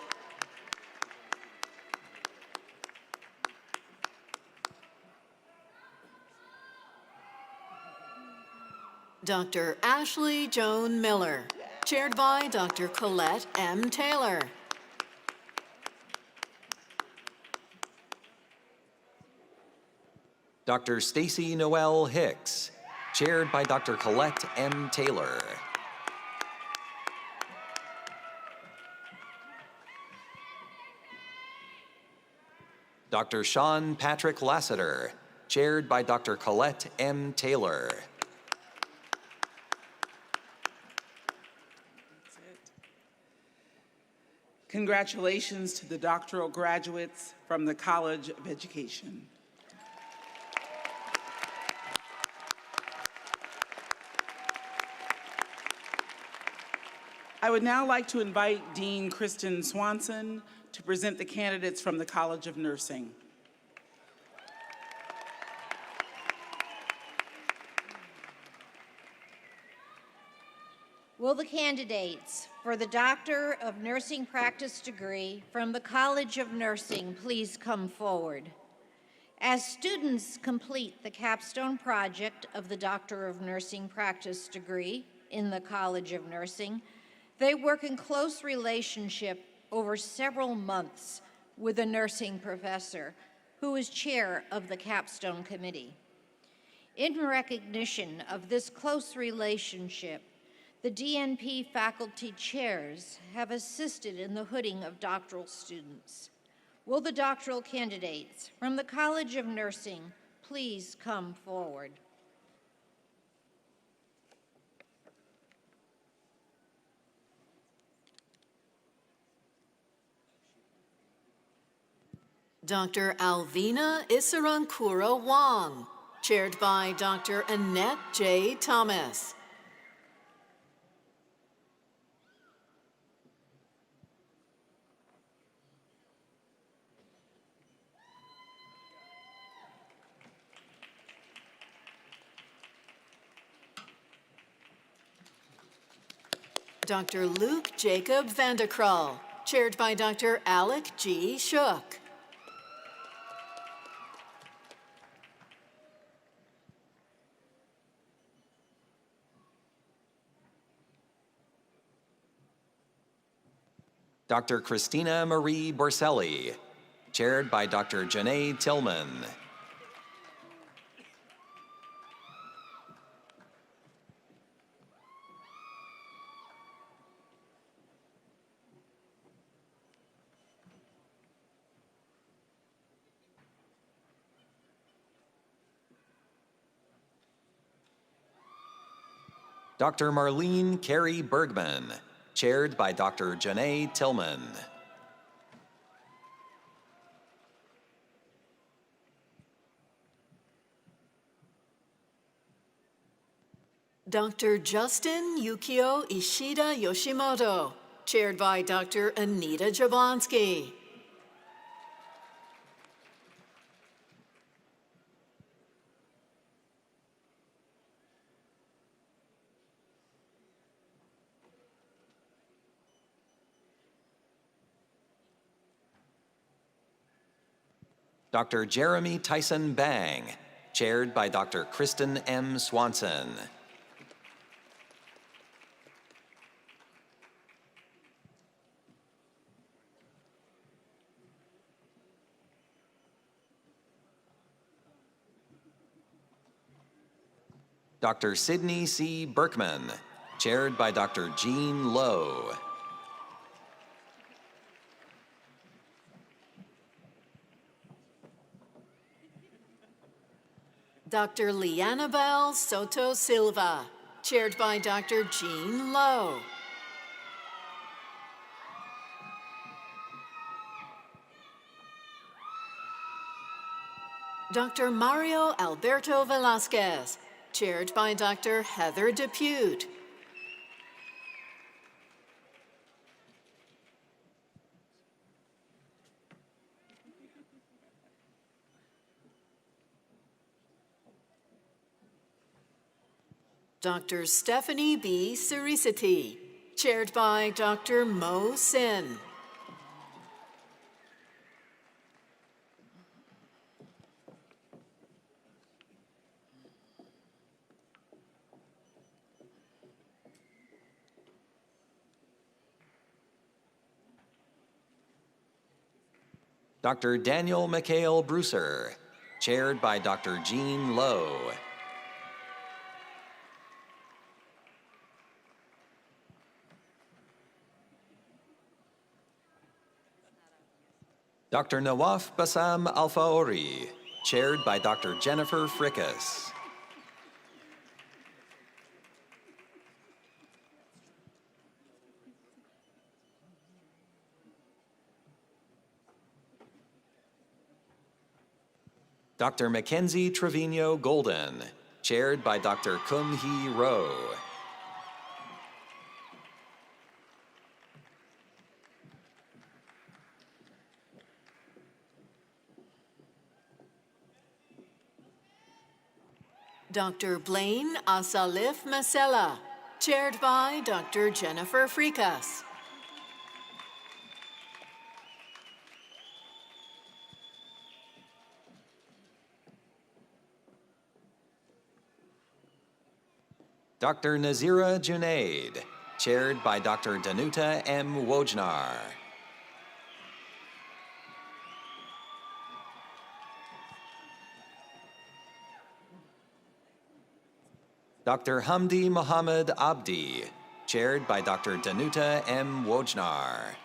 Dr. Ashley Joan Miller, chaired by Dr. Colette M. Taylor. Dr. Stacy Noel Hicks, chaired by Dr. Colette M. Taylor. Dr. Sean Patrick Lassiter, chaired by Dr. Colette M. Taylor. Congratulations to the doctoral graduates from the College of Education. I would now like to invite Dean Kristen Swanson to present the candidates from the College of Nursing. Will the candidates for the Doctor of Nursing Practice degree from the College of Nursing please come forward? As students complete the capstone project of the Doctor of Nursing Practice degree in the College of Nursing, they work in close relationship over several months with a nursing professor who is chair of the capstone committee. In recognition of this close relationship, the DNP faculty chairs have assisted in the hooding of doctoral students. Will the doctoral candidates from the College of Nursing please come forward? Dr. Alvina Isarankura Wong, chaired by Dr. Annette J. Thomas. Dr. Luke Jacob Vanderkral, chaired by Dr. Alec G. Shook. Dr. Christina Marie Borselli, chaired by Dr. Janae Tillman. Dr. Marlene Carey Bergman, chaired by Dr. Janae Tillman. Dr. Justin Yukio Ishida Yoshimoto, chaired by Dr. Anita Jablonski. Dr. Jeremy Tyson Bang, chaired by Dr. Kristen M. Swanson. Dr. Sidney C. Berkman, chaired by Dr. Jean Lowe. Dr. Lianabel Soto Silva, chaired by Dr. Jean Lowe. Dr. Mario Alberto Velasquez, chaired by Dr. Heather Depute. Dr. Stephanie B. Cerisity, chaired by Dr. Mo Sin. Dr. Daniel McHale Brucer, chaired by Dr. Jean Lowe. Dr. Nawaf Bassam Alfaori, chaired by Dr. Jennifer Frickas. Dr. Mackenzie Trevino Golden, chaired by Dr. Kum Hee Roe. Dr. Blaine Asalif Masela, chaired by Dr. Jennifer Frickas. Dr. Nazira Junaid, chaired by Dr. Danuta M. Wojnar. Dr. Hamdi Mohammed Abdi, chaired by Dr. Danuta M. Wojnar.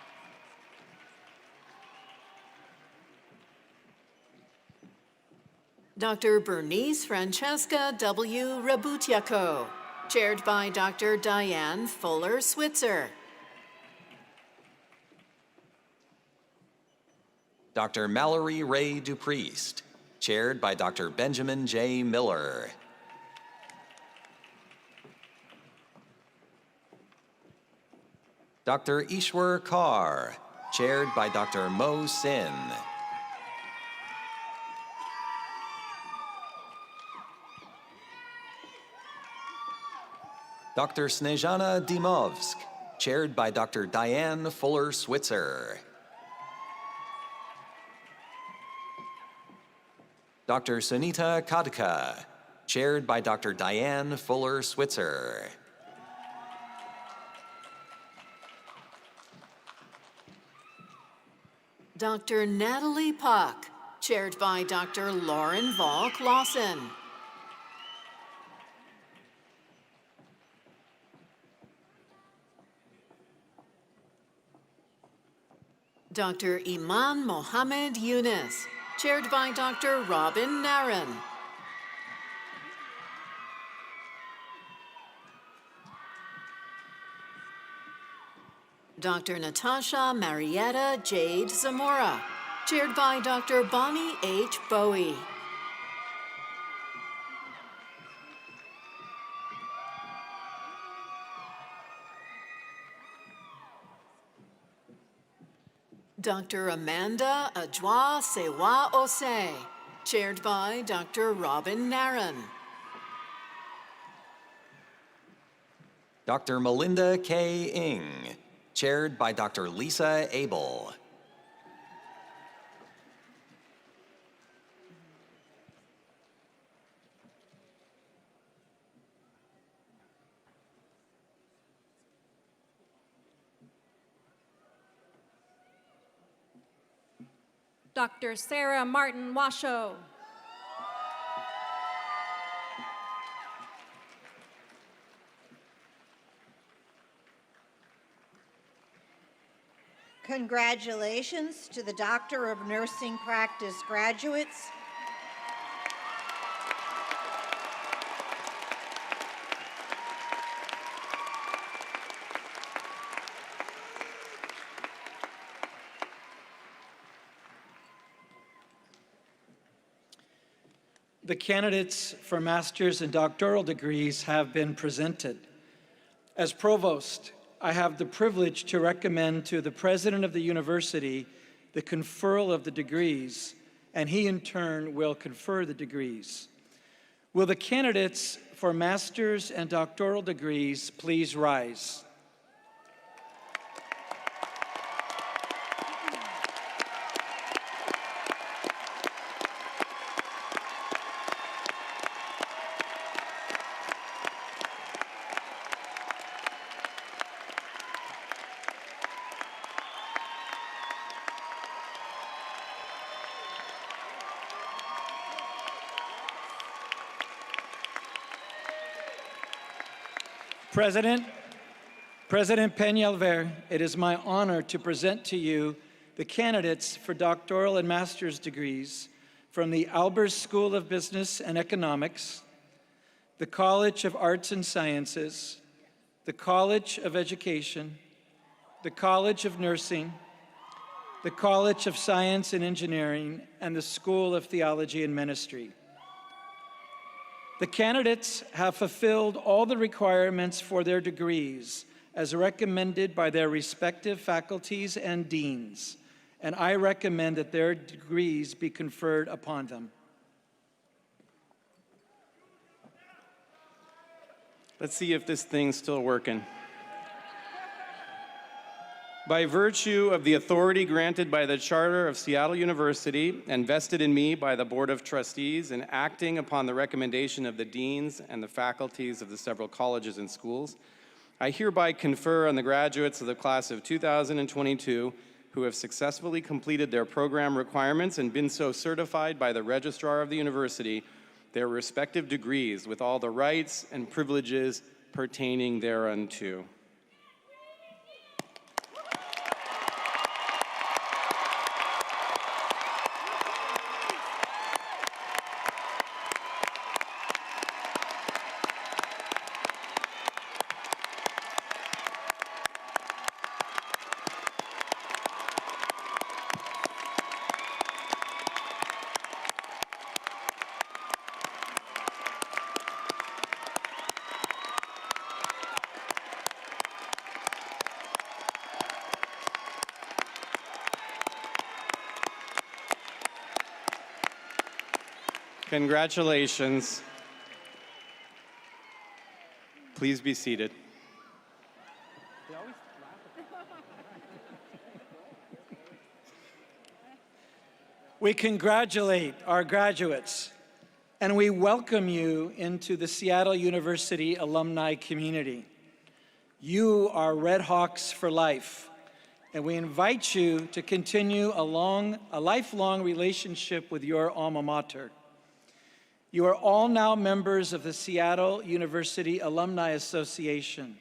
Dr. Bernice Francesca W. Rabutiaco, chaired by Dr. Diane Fuller Switzer. Dr. Mallory Ray Dupriest, chaired by Dr. Benjamin J. Miller. Dr. Ishwar Kaur, chaired by Dr. Mo Sin. Dr. Snezhana Dimovsk, chaired by Dr. Diane Fuller Switzer. Dr. Sunita Kadka, chaired by Dr. Diane Fuller Switzer. Dr. Natalie Puck, chaired by Dr. Lauren Volk Lawson. Dr. Iman Mohammed Yunus, chaired by Dr. Robin Naran. Dr. Natasha Marietta Jade Zamora, chaired by Dr. Bonnie H. Bowie. Dr. Amanda Ajwa Sewa Osei, chaired by Dr. Robin Naran. Dr. Melinda K. Ng, chaired by Dr. Lisa Abel. Dr. Sarah Martin Washoe. Congratulations to the Doctor of Nursing Practice graduates. The candidates for master's and doctoral degrees have been presented. As provost, I have the privilege to recommend to the president of the university the conferral of the degrees, and he in turn will confer the degrees. Will the candidates for master's and doctoral degrees please rise? President Peñalver, it is my honor to present to you the candidates for doctoral and master's degrees from the Albers School of Business and Economics, the College of Arts and Sciences, the College of Education, the College of Nursing, the College of Science and Engineering, and the School of Theology and Ministry. The candidates have fulfilled all the requirements for their degrees as recommended by their respective faculties and deans, and I recommend that their degrees be conferred upon them. Let's see if this thing's still working. By virtue of the authority granted by the Charter of Seattle University and vested in me by the Board of Trustees and acting upon the recommendation of the deans and the faculties of the several colleges and schools, I hereby confer on the graduates of the class of 2022 who have successfully completed their program requirements and been so certified by the Registrar of the University their respective degrees with all the rights and privileges pertaining thereunto. Congratulations. Please be seated. We congratulate our graduates, and we welcome you into the Seattle University alumni community. You are Red Hawks for life, and we invite you to continue a lifelong relationship with your alma mater. You are all now members of the Seattle University Alumni Association,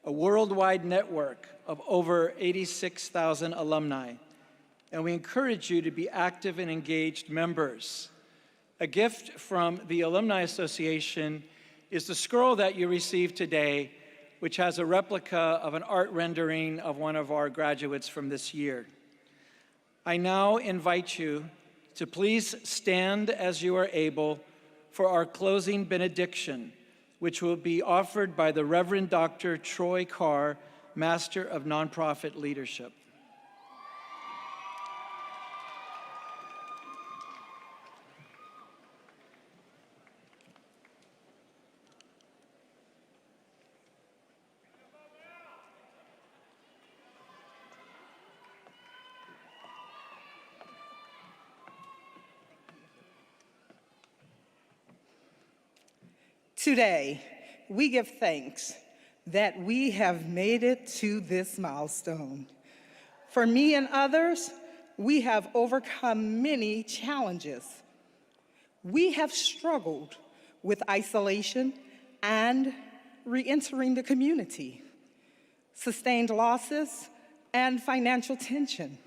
a worldwide network of over 86,000 alumni, and we encourage you to be active and engaged members. A gift from the Alumni Association is the scroll that you received today, which has a replica of an art rendering of one of our graduates from this year. I now invite you to please stand as you are able for our closing benediction, which will be offered by the Reverend Dr. Troy Carr, Master of Nonprofit Leadership. Today, we give thanks that we have made it to this milestone. For me and others, we have overcome many challenges. We have struggled with isolation and re-entering the community, sustained losses, and financial tension,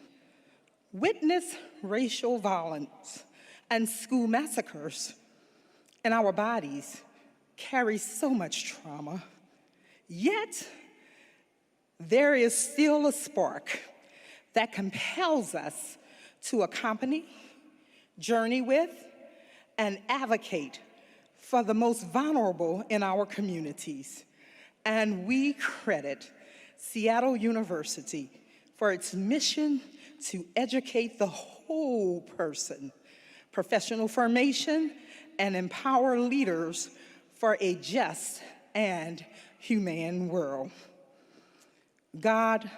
witness racial violence and school massacres, and our bodies carry so much trauma. Yet, there is still a spark that compels us to accompany, journey with, and advocate for the most vulnerable in our communities. And we credit Seattle University for its mission to educate the whole person, professional formation, and empower leaders for a just and humane world. God,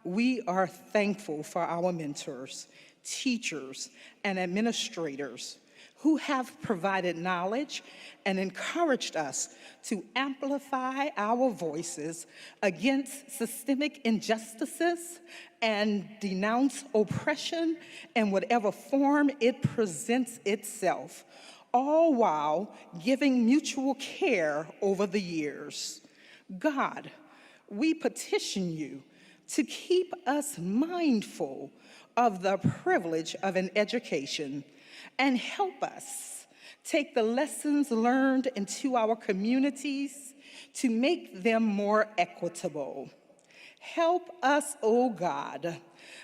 we are thankful for our mentors, teachers, and administrators who have provided knowledge and encouraged us to amplify our voices against systemic injustices and denounce oppression in whatever form it presents itself, all while giving mutual care over the years. God, we petition you to keep us mindful of the privilege of an education and help us take the lessons learned into our communities to make them more equitable. Help us, oh God,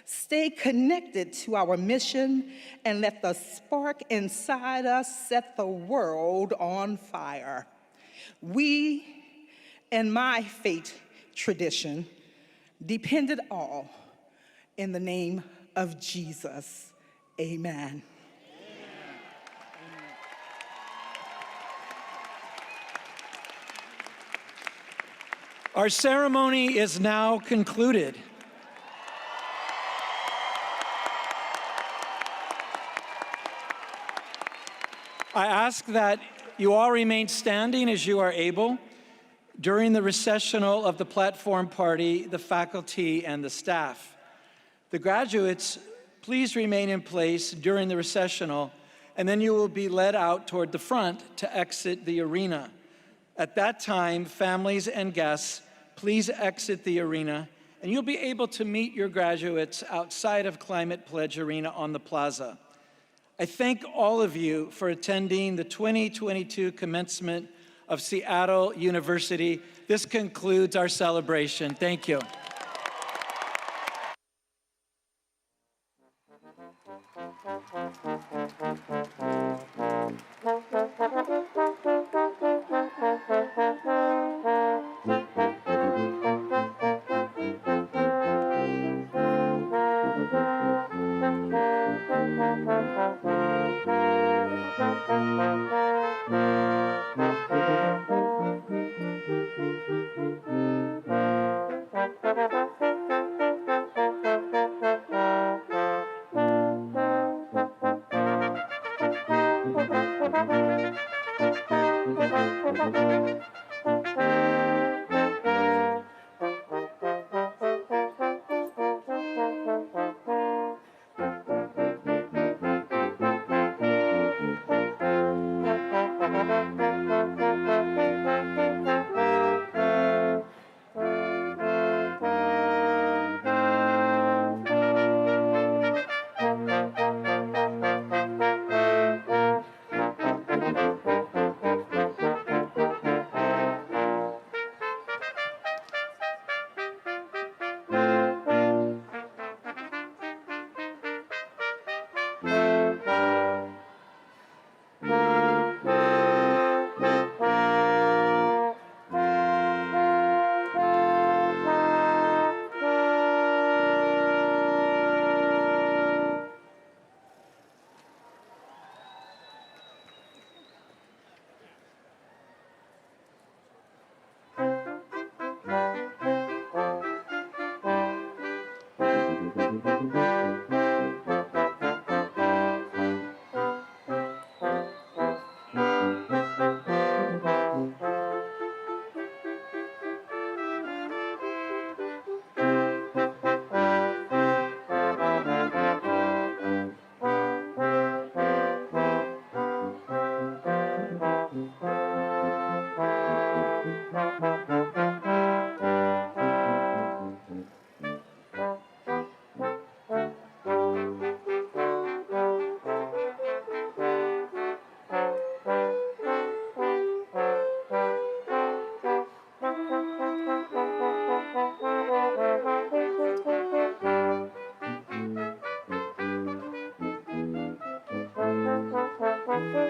stay connected to our mission and let the spark inside us set the world on fire. We, in my faith tradition, depended all in the name of Jesus. Amen. Our ceremony is now concluded. I ask that you all remain standing as you are able during the recessional of the platform party, the faculty, and the staff. The graduates, please remain in place during the recessional, and then you will be led out toward the front to exit the arena. At that time, families and guests, please exit the arena, and you'll be able to meet your graduates outside of Climate Pledge Arena on the plaza. I thank all of you for attending the 2022 commencement of Seattle University. This concludes our celebration. Thank you. Hey,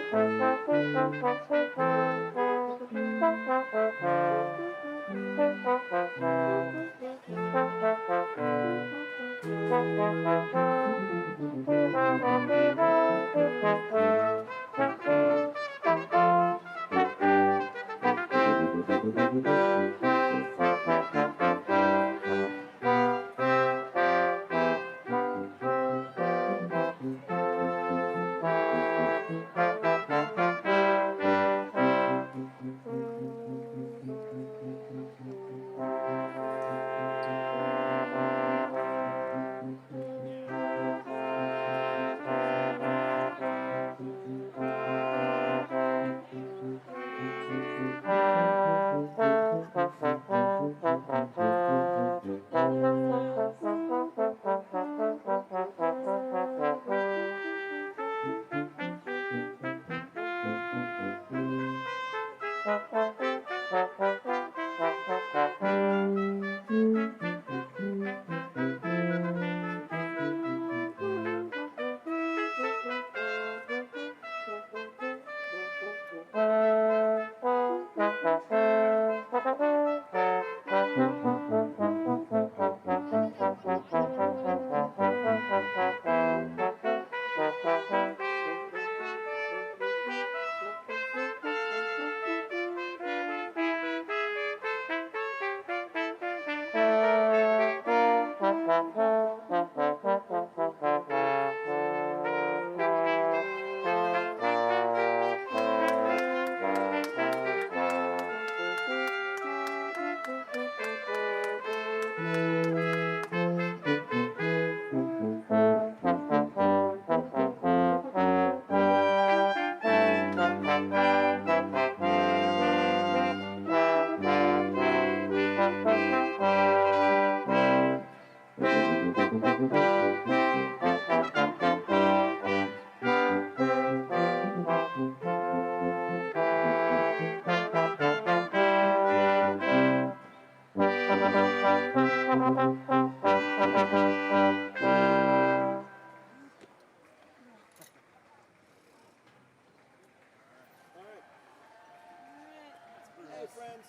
friends.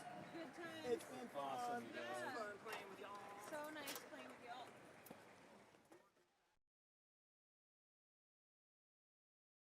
It's been fun. Awesome. Fun playing with y'all.